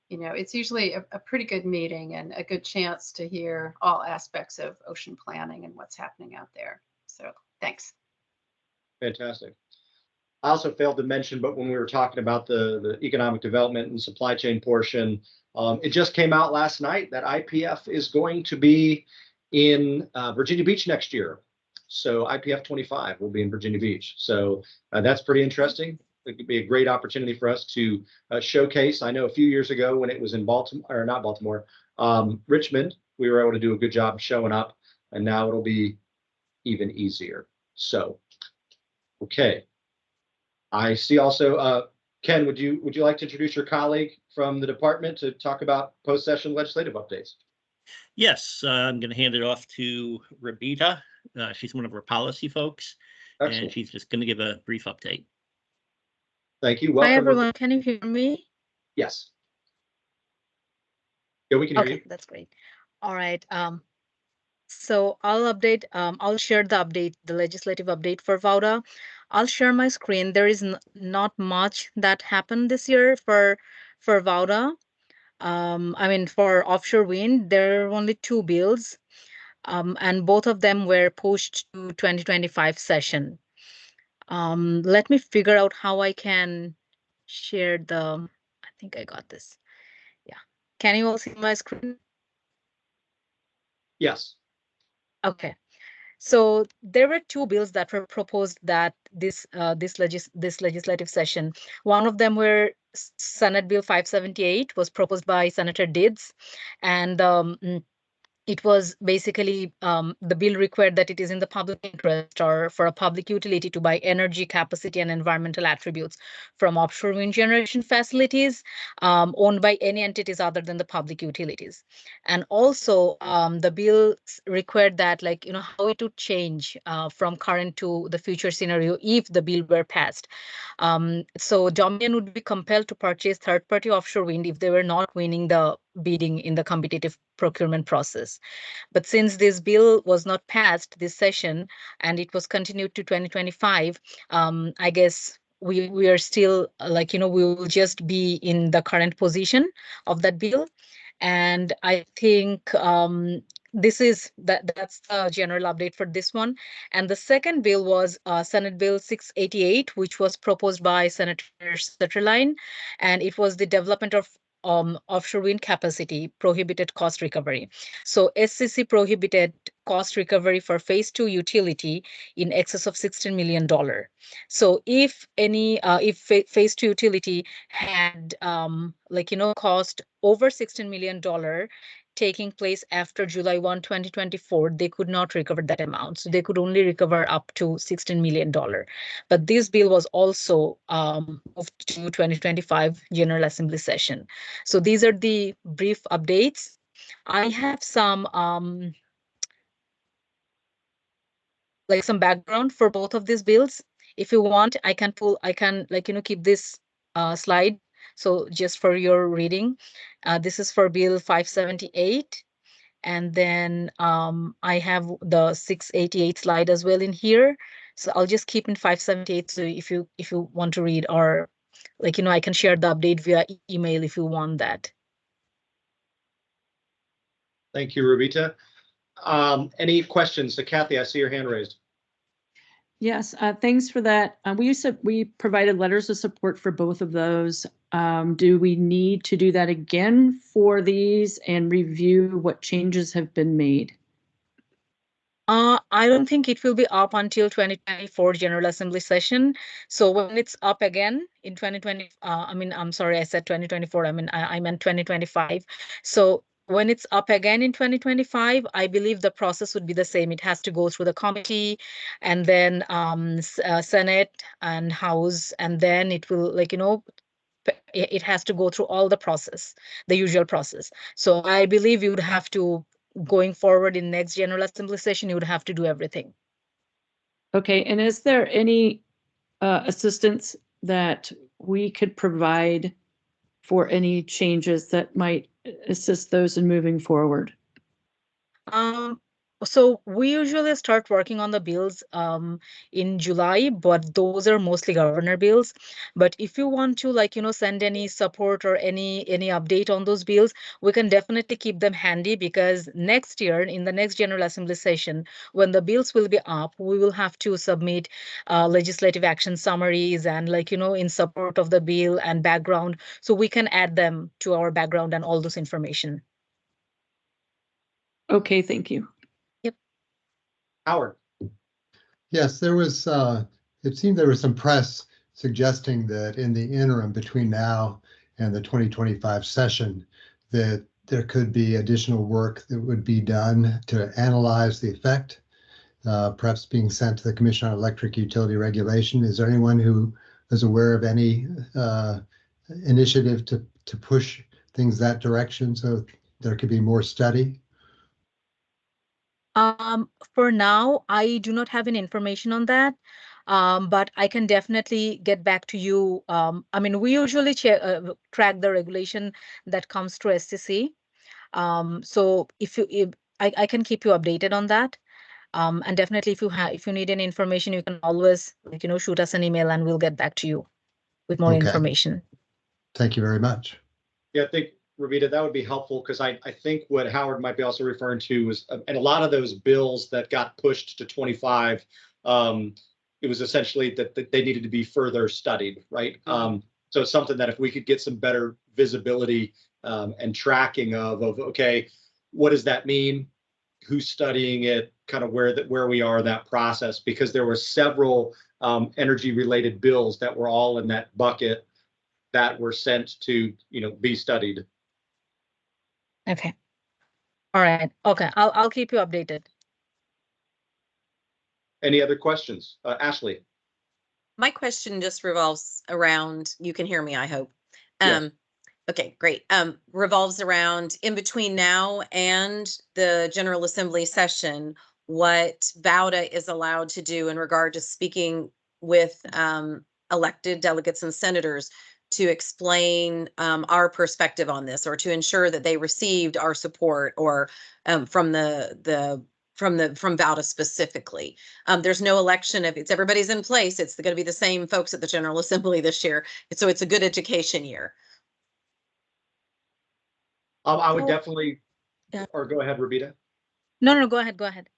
you know, it's usually a pretty good meeting and a good chance to hear all aspects of ocean planning and what's happening out there. So thanks. Fantastic. I also failed to mention, but when we were talking about the economic development and supply chain portion, it just came out last night that IPF is going to be in Virginia Beach next year. So IPF 25 will be in Virginia Beach. So that's pretty interesting. It could be a great opportunity for us to showcase. I know a few years ago when it was in Baltimore, or not Baltimore, Richmond, we were able to do a good job showing up, and now it'll be even easier. So, okay. I see also, Ken, would you like to introduce your colleague from the department to talk about post-session legislative updates? Yes, I'm going to hand it off to Rabita. She's one of our policy folks, Excellent. and she's just going to give a brief update. Thank you. Welcome. Hi, everyone. Can you hear me? Yes. Yeah, we can hear you. That's great. All right. So I'll update, I'll share the update, the legislative update for VAUDA. I'll share my screen. There is not much that happened this year for VAUDA. I mean, for offshore wind, there are only 2 bills. And both of them were pushed to 2025 session. Let me figure out how I can share the, I think I got this. Yeah. Can you all see my screen? Yes. Okay. So there were two bills that were proposed that this legislative session. One of them were Senate Bill 578 was proposed by Senator Dids, and it was basically the bill required that it is in the public interest or for a public utility to buy energy capacity and environmental attributes from offshore wind generation facilities owned by any entities other than the public utilities. And also the bill required that, like, how it would change from current to the future scenario if the bill were passed. So Dominion would be compelled to purchase third-party offshore wind if they were not winning the bidding in the competitive procurement process. But since this bill was not passed this session and it was continued to 2025, I guess we are still we will just be in the current position of that bill. And I think that's the general update for this one. And the second bill was Senate Bill 688, which was proposed by Senator Sutherland, and it was the development of offshore wind capacity prohibited cost recovery. So SCC prohibited cost recovery for phase 2 utility in excess of $16 million. So if phase 2 utility had cost over $16 million taking place after July 1, 2024, they could not recover that amount. So they could only recover up to $16 million. But this bill was also moved to 2025 General Assembly session. So these are the brief updates. I have some some background for both of these bills. If you want, I can keep this slide. So just for your reading, this is for Bill 578. And then I have the 688 slide as well in here. So I'll just keep in 578. So if you want to read, or I can share the update via email if you want that. Thank you, Rubita. Any questions? So Kathy, I see your hand raised. Yes, thanks for that. We provided letters of support for both of those. Do we need to do that again for these and review what changes have been made? I don't think it will be up until 2024 General Assembly session. So when it's up again in 2020, I'm sorry, I said 2024. I meant 2025. So when it's up again in 2025, I believe the process would be the same. It has to go through the committee and then Senate and House, and then it will it has to go through all the process, the usual process. So I believe you would have to, going forward in next General Assembly session, you would have to do everything. Okay, and is there any assistance that we could provide for any changes that might assist those in moving forward? So we usually start working on the bills in July, but those are mostly governor bills. But if you want to send any support or any update on those bills, we can definitely keep them handy, because next year in the next General Assembly session, when the bills will be up, we will have to submit legislative action summaries and in support of the bill and background, so we can add them to our background and all this information. Okay, thank you. Howard. Yes, there was, it seemed there was some press suggesting that in the interim between now and the 2025 session, that there could be additional work that would be done to analyze the effect, perhaps being sent to the Commission on Electric Utility Regulation. Is there anyone who is aware of any initiative to push things that direction so there could be more study? For now, I do not have any information on that, but I can definitely get back to you. We usually track the regulation that comes through SCC. So if I can keep you updated on that. And definitely if you need any information, you can always shoot us an email and we'll get back to you with more information. Thank you very much. Yeah, I think Ravita, that would be helpful because I think what Howard might be also referring to was, and a lot of those bills that got pushed to 25, it was essentially that they needed to be further studied, right? So it's something that if we could get some better visibility and tracking of okay, what does that mean? Who's studying it? Kind of where we are in that process, because there were several energy related bills that were all in that bucket that were sent to be studied. Okay. All right. Okay. I'll keep you updated. Any other questions? Ashley? My question just revolves around, you can hear me, I hope. Yes. Okay, great. Revolves around in between now and the General Assembly session, what VAUDA is allowed to do in regard to speaking with elected delegates and senators to explain our perspective on this, or to ensure that they received our support, or from VAUDA specifically. There's no election. If it's everybody's in place, it's going to be the same folks at the General Assembly this year. So it's a good education year. I would definitely, Yeah. or go ahead, Ravita. No, go ahead. Go ahead.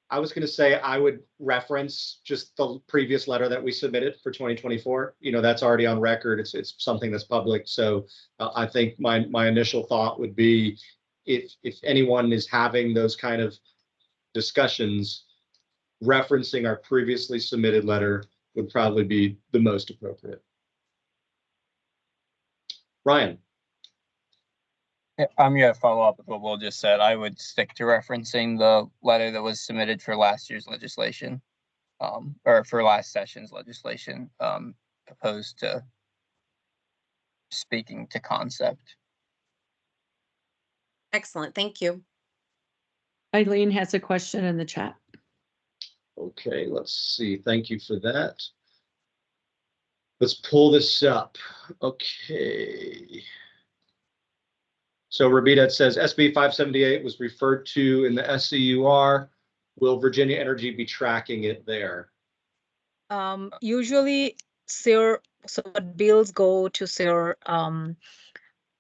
I was going to say I would reference just the previous letter that we submitted for 2024. That's already on record. It's something that's public. So I think my initial thought would be, if anyone is having those kind of discussions, referencing our previously submitted letter would probably be the most appropriate. Ryan? I'm going to follow up with what Will just said. I would stick to referencing the letter that was submitted for last year's legislation, or for last session's legislation, opposed to speaking to concept. Excellent. Thank you. Eileen has a question in the chat. Okay, let's see. Thank you for that. Let's pull this up. Okay. So Ravita, it says SB 578 was referred to in the SCUR. Will Virginia Energy be tracking it there? Usually, SER, so what bills go to SER,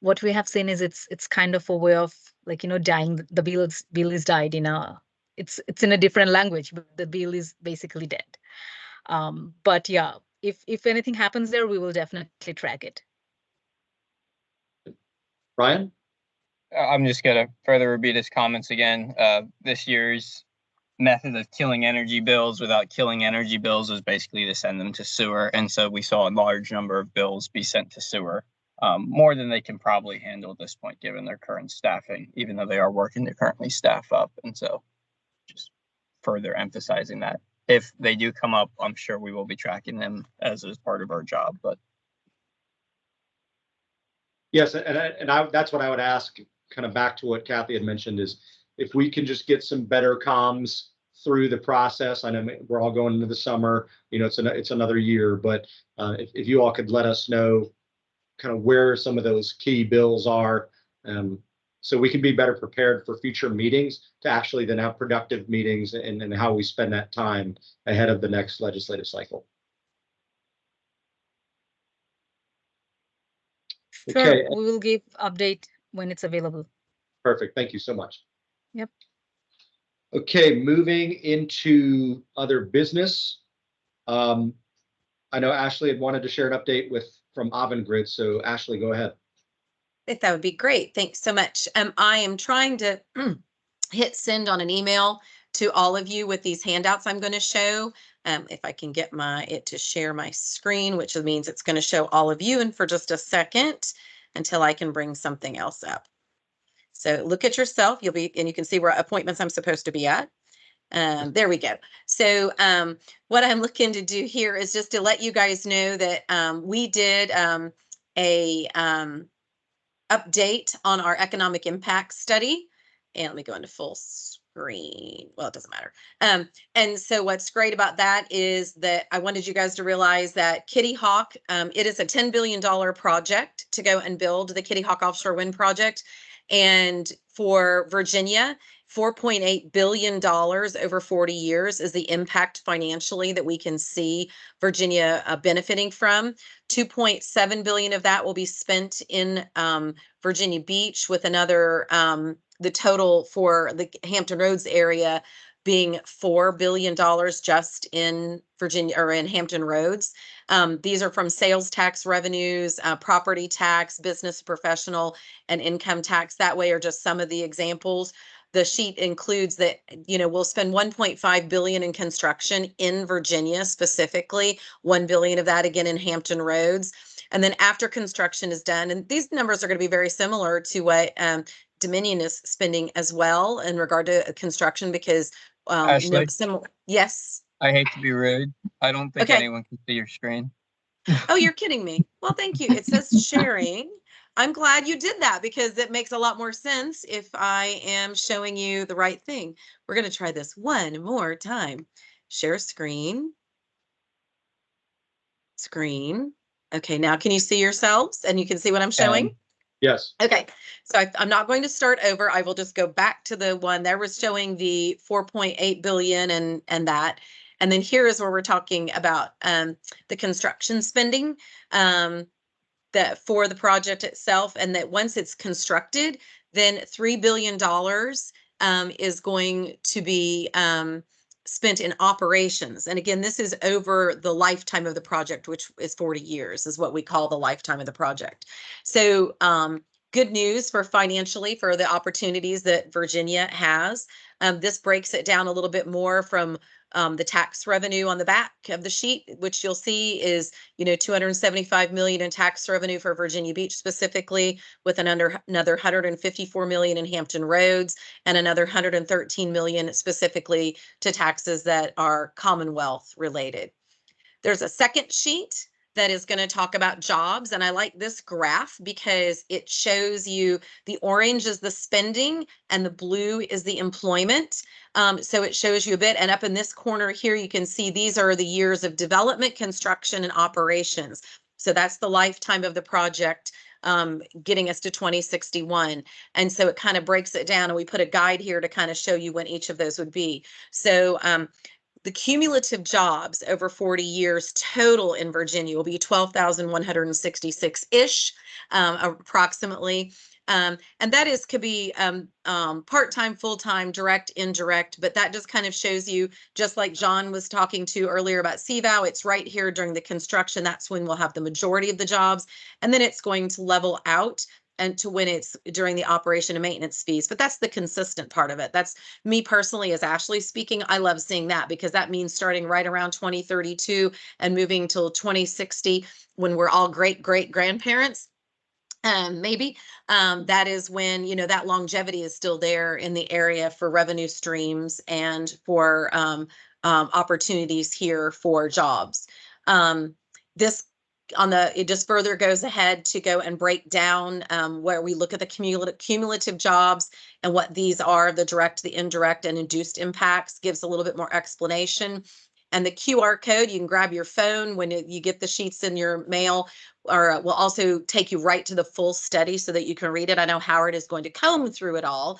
what we have seen is it's kind of a way of, like, dying. The bill is died in it's in a different language, but the bill is basically dead. But yeah, if anything happens there, we will definitely track it. Ryan? I'm just going to further Ravita's comments again. This year's method of killing energy bills without killing energy bills was basically to send them to sewer. And so we saw a large number of bills be sent to sewer, more than they can probably handle at this point, given their current staffing, even though they are working to currently staff up. And so just further emphasizing that if they do come up, I'm sure we will be tracking them as part of our job. But yes, and that's what I would ask, kind of back to what Kathy had mentioned, is if we can just get some better comms through the process. I know we're all going into the summer, it's another year, but if you all could let us know kind of where some of those key bills are, so we can be better prepared for future meetings to actually then have productive meetings and how we spend that time ahead of the next legislative cycle. Sure, Okay. we will give update when it's available. Perfect. Thank you so much. Yep. Okay, moving into other business. I know Ashley had wanted to share an update from Avangrid, so Ashley, go ahead. If that would be great. Thanks so much. I am trying to hit send on an email to all of you with these handouts I'm going to show. If I can get it to share my screen, which means it's going to show all of you, and for just a second until I can bring something else up. So look at yourself. And you can see where appointments I'm supposed to be at. There we go. So what I'm looking to do here is just to let you guys know that we did a update on our economic impact study. And let me go into full screen. Well, it doesn't matter. And so what's great about that is that I wanted you guys to realize that Kitty Hawk, it is a $10 billion project to go and build the Kitty Hawk offshore wind project. And for Virginia, $4.8 billion over 40 years is the impact financially that we can see Virginia benefiting from. 2.7 billion of that will be spent in Virginia Beach, with another, the total for the Hampton Roads area being $4 billion just in Virginia, or in Hampton Roads. These are from sales tax revenues, property tax, business, professional, and income tax. That way are just some of the examples. The sheet includes that, we'll spend 1.5 billion in construction in Virginia specifically, 1 billion of that again in Hampton Roads. And then after construction is done, and these numbers are going to be very similar to what Dominion is spending as well in regard to construction, because Ashley, yes. I hate to be rude. I don't think Okay. anyone can see your screen. Oh, you're kidding me. Well, thank you. It says sharing. I'm glad you did that, because it makes a lot more sense if I am showing you the right thing. We're going to try this one more time. Share screen. Screen. Okay, now can you see yourselves and you can see what I'm showing? Yes. Okay, so I'm not going to start over. I will just go back to the one that was showing the 4.8 billion and that. And then here is where we're talking about the construction spending that for the project itself, and that once it's constructed, then $3 billion is going to be spent in operations. And again, this is over the lifetime of the project, which is 40 years, is what we call the lifetime of the project. So good news for financially for the opportunities that Virginia has. This breaks it down a little bit more from the tax revenue on the back of the sheet, which you'll see is, 275 million in tax revenue for Virginia Beach specifically, with another 154 million in Hampton Roads, and another 113 million specifically to taxes that are Commonwealth related. There's a second sheet that is going to talk about jobs. And I like this graph because it shows you the orange is the spending and the blue is the employment. So it shows you a bit. And up in this corner here, you can see these are the years of development, construction, and operations. So that's the lifetime of the project, getting us to 2061. And so it kind of breaks it down. And we put a guide here to kind of show you when each of those would be. So the cumulative jobs over 40 years total in Virginia will be 12,166-ish, approximately. And that could be part-time, full-time, direct, indirect, but that just kind of shows you, just like John was talking to earlier about CVOW, it's right here during the construction. That's when we'll have the majority of the jobs. And then it's going to level out and to when it's during the operation and maintenance fees. But that's the consistent part of it. That's me personally, as Ashley speaking. I love seeing that, because that means starting right around 2032 and moving till 2060, when we're all great grandparents. Maybe that is when, that longevity is still there in the area for revenue streams and for opportunities here for jobs. It just further goes ahead to go and break down where we look at the cumulative jobs and what these are, the direct, the indirect, and induced impacts, gives a little bit more explanation. And the QR code, you can grab your phone when you get the sheets in your mail, or will also take you right to the full study so that you can read it. I know Howard is going to comb through it all.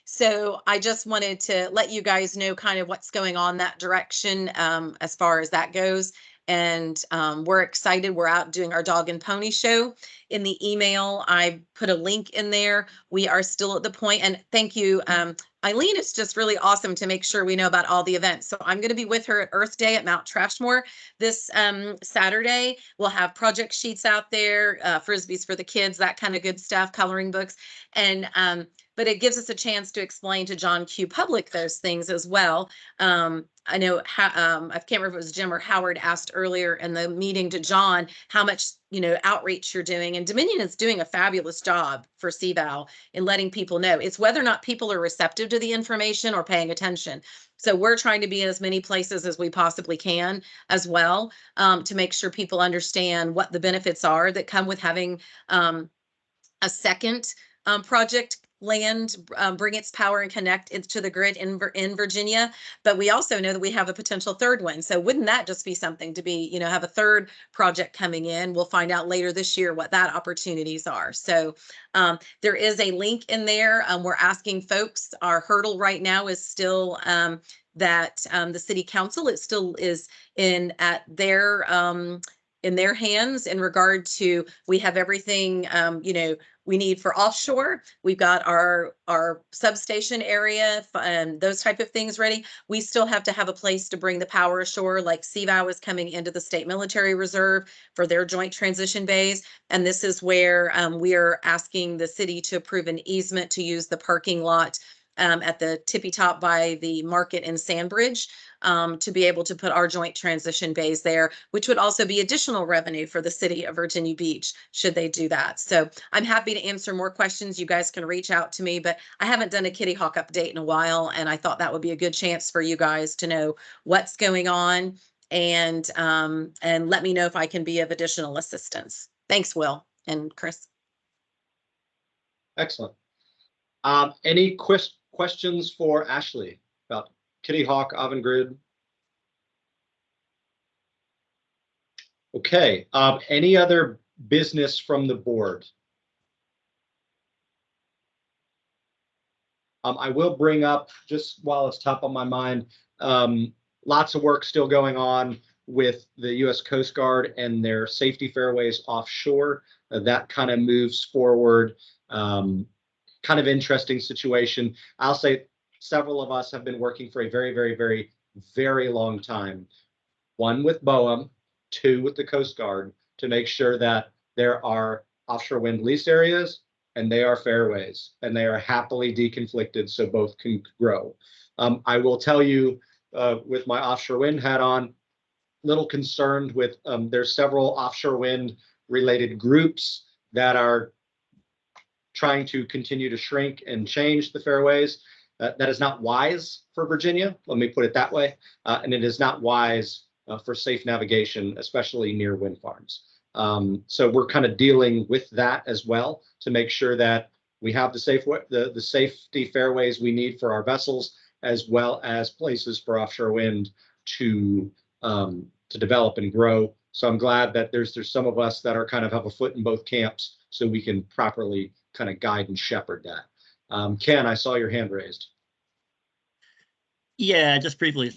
So I just wanted to let you guys know kind of what's going on that direction as far as that goes. And we're excited. We're out doing our dog and pony show. In the email, I put a link in there. We are still at the point, and thank you, Eileen. It's just really awesome to make sure we know about all the events. So I'm going to be with her at Earth Day at Mount Trashmore this Saturday. We'll have project sheets out there, Frisbees for the kids, that kind of good stuff, coloring books. And but it gives us a chance to explain to John Q. Public those things as well. I know I can't remember if it was Jim or Howard asked earlier in the meeting to John how much outreach you're doing, and Dominion is doing a fabulous job for CVOW in letting people know. It's whether or not people are receptive to the information or paying attention. So we're trying to be in as many places as we possibly can as well, to make sure people understand what the benefits are that come with having a second project land bring its power and connect it to the grid in Virginia. But we also know that we have a potential third one. So wouldn't that just be something to be, have a third project coming in? We'll find out later this year what that opportunities are. So there is a link in there. We're asking folks, our hurdle right now is still that the city council, it still is in their hands in regard to, we have everything, we need for offshore. We've got our substation area and those type of things ready. We still have to have a place to bring the power ashore, like CVOW is coming into the State Military Reserve for their joint transition bays. And this is where we are asking the city to approve an easement to use the parking lot at the tippy top by the market in Sandbridge to be able to put our joint transition bays there, which would also be additional revenue for the city of Virginia Beach should they do that. So I'm happy to answer more questions. You guys can reach out to me, but I haven't done a Kitty Hawk update in a while, and I thought that would be a good chance for you guys to know what's going on and let me know if I can be of additional assistance. Thanks, Will and Chris. Excellent. Any questions for Ashley about Kitty Hawk, Avangrid? Okay. Any other business from the board? I will bring up, just while it's top of my mind, lots of work still going on with the U.S. Coast Guard and their safety fairways offshore. That kind of moves forward. Kind of interesting situation. I'll say several of us have been working for a very, very, very, very long time. One with BOEM, two with the Coast Guard, to make sure that there are offshore wind lease areas and they are fairways and they are happily deconflicted so both can grow. I will tell you, with my offshore wind hat on, little concerned with there's several offshore wind related groups that are trying to continue to shrink and change the fairways. That is not wise for Virginia, let me put it that way, and it is not wise for safe navigation, especially near wind farms. So we're kind of dealing with that as well to make sure that we have the safety fairways we need for our vessels, as well as places for offshore wind to develop and grow. So I'm glad that there's some of us that are kind of have a foot in both camps, so we can properly kind of guide and shepherd that. Ken, I saw your hand raised. Yeah, just briefly.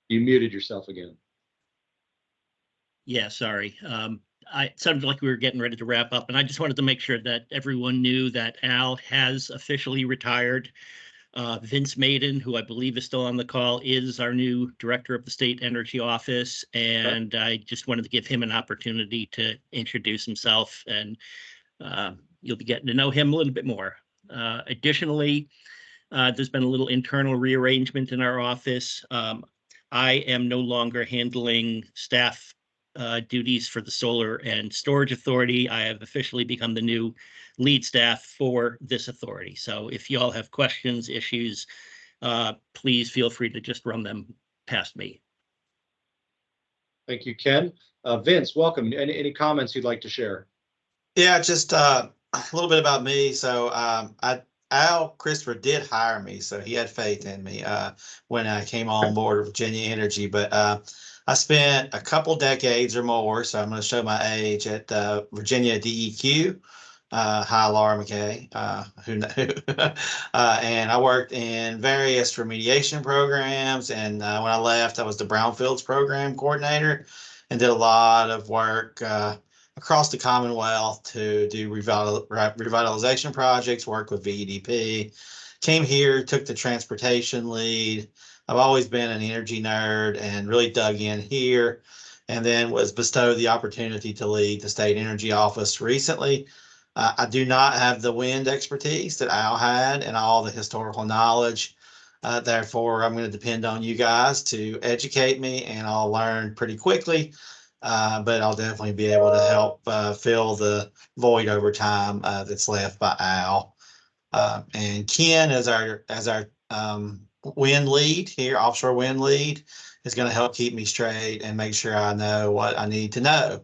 You muted yourself again. Yeah, sorry. It sounded like we were getting ready to wrap up, and I just wanted to make sure that everyone knew that Al has officially retired. Vince Maiden, who I believe is still on the call, is our new director of the State Energy Office, and I just wanted to give him an opportunity to introduce himself, and you'll be getting to know him a little bit more. Additionally, there's been a little internal rearrangement in our office. I am no longer handling staff duties for the Solar and Storage Authority. I have officially become the new lead staff for this authority. So if you all have questions, issues, please feel free to just run them past me. Thank you, Ken. Vince, welcome. Any comments you'd like to share? Yeah, just a little bit about me. So Al Christopher did hire me, so he had faith in me when I came on board with Virginia Energy. But I spent a couple decades or more, so I'm going to show my age, at Virginia DEQ, hi Laura McKay, and I worked in various remediation programs. And when I left, I was the Brownfields program coordinator and did a lot of work across the Commonwealth to do revitalization projects, work with VEDP. Came here, took the transportation lead. I've always been an energy nerd and really dug in here, and then was bestowed the opportunity to lead the State Energy Office recently. I do not have the wind expertise that Al had and all the historical knowledge. Therefore, I'm going to depend on you guys to educate me, and I'll learn pretty quickly. But I'll definitely be able to help fill the void over time that's left by Al. And Ken, as our wind lead here, offshore wind lead, is going to help keep me straight and make sure I know what I need to know.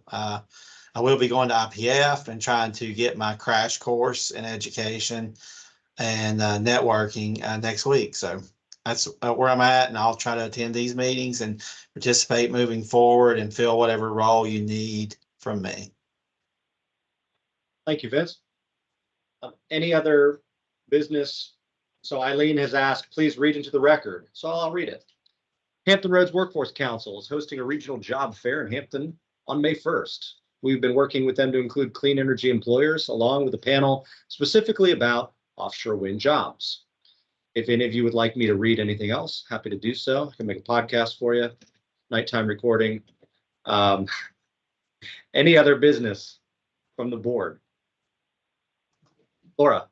I will be going to IPF and trying to get my crash course in education and networking next week. So that's where I'm at, and I'll try to attend these meetings and participate moving forward and fill whatever role you need from me. Thank you, Vince. Any other business? So Eileen has asked, please read into the record. So I'll read it. Hampton Roads Workforce Council is hosting a regional job fair in Hampton on May 1st. We've been working with them to include clean energy employers along with a panel specifically about offshore wind jobs. If any of you would like me to read anything else, happy to do so. I can make a podcast for you, nighttime recording. Any other business from the board? Laura.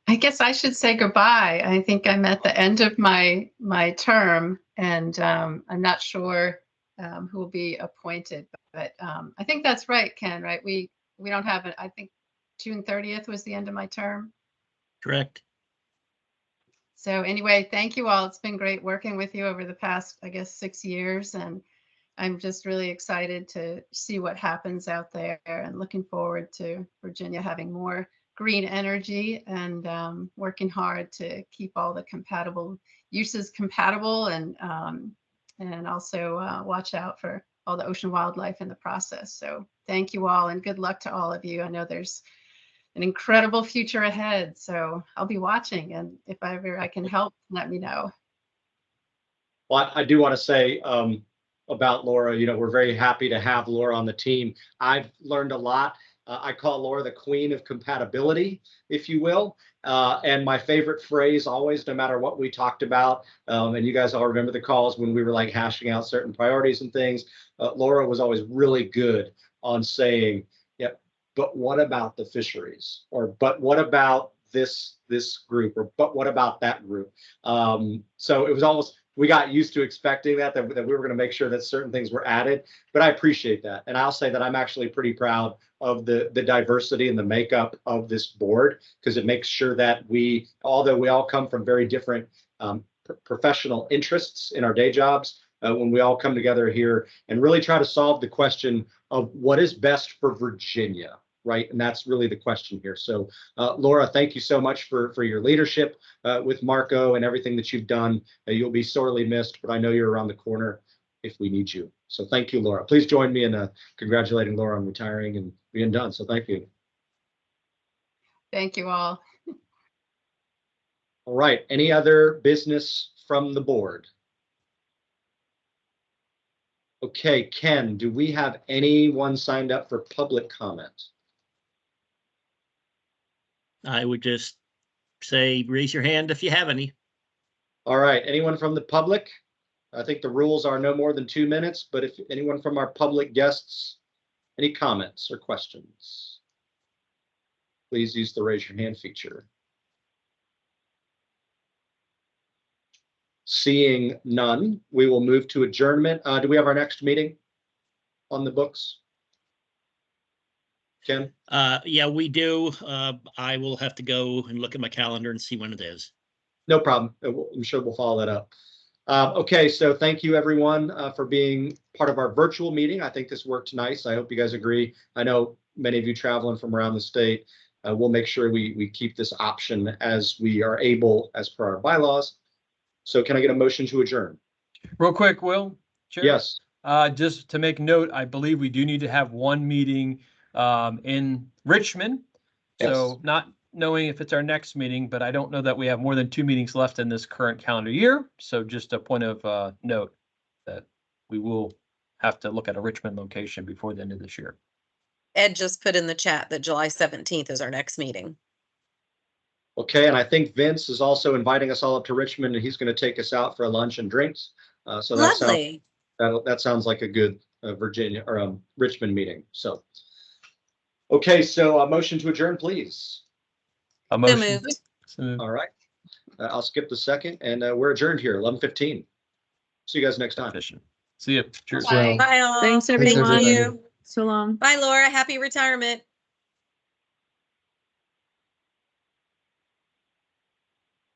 I guess I should say goodbye. I think I'm at the end of my term, and I'm not sure who will be appointed, but I think that's right, Ken, right? We don't have it. I think June 30th was the end of my term. Correct. So anyway, thank you all. It's been great working with you over the past, I guess, 6 years, and I'm just really excited to see what happens out there and looking forward to Virginia having more green energy and working hard to keep all the compatible uses compatible, and also watch out for all the ocean wildlife in the process. So thank you all, and good luck to all of you. I know there's an incredible future ahead, so I'll be watching, and if ever I can help, let me know. Well, I do want to say about Laura, we're very happy to have Laura on the team. I've learned a lot. I call Laura the queen of compatibility, if you will. And my favorite phrase always, no matter what we talked about, and you guys all remember the calls when we were like hashing out certain priorities and things, Laura was always really good on saying, yeah, but what about the fisheries? Or, but what about this group? Or, but what about that group? So it was almost, we got used to expecting that we were going to make sure that certain things were added, but I appreciate that. And I'll say that I'm actually pretty proud of the diversity and the makeup of this board, because it makes sure that although we all come from very different professional interests in our day jobs, when we all come together here and really try to solve the question of what is best for Virginia, right? And that's really the question here. So Laura, thank you so much for your leadership with Marco and everything that you've done. You'll be sorely missed, but I know you're around the corner if we need you. So thank you, Laura. Please join me in congratulating Laura on retiring and being done. So thank you. Thank you all. All right. Any other business from the board? Okay, Ken, do we have anyone signed up for public comment? I would just say, raise your hand if you have any. All right, anyone from the public? I think the rules are no more than 2 minutes, but if anyone from our public guests, any comments or questions, please use the raise your hand feature. Seeing none, we will move to adjournment. Do we have our next meeting on the books? Ken? Yeah, we do. I will have to go and look at my calendar and see when it is. No problem. I'm sure we'll follow that up. Okay, so thank you everyone for being part of our virtual meeting. I think this worked nice. I hope you guys agree. I know many of you traveling from around the state. We'll make sure we keep this option as we are able, as per our bylaws. So can I get a motion to adjourn? Real quick, Will? Chair? Yes. Just to make note, I believe we do need to have one meeting in Richmond. So not knowing if it's our next meeting, but I don't know that we have more than 2 meetings left in this current calendar year. So just a point of note that we will have to look at a Richmond location before the end of this year. Ed just put in the chat that July 17th is our next meeting. Okay, and I think Vince is also inviting us all up to Richmond, and he's going to take us out for a lunch and drinks. So Lovely. that sounds like a good Virginia or Richmond meeting. So, okay, so a motion to adjourn, please. A motion. So moved. All right, I'll skip the second, and we're adjourned here, 11:15. See you guys next time. See you. Cheers. Bye. Bye all. Thanks, everyone. Thank you. So long. Bye, Laura. Happy retirement.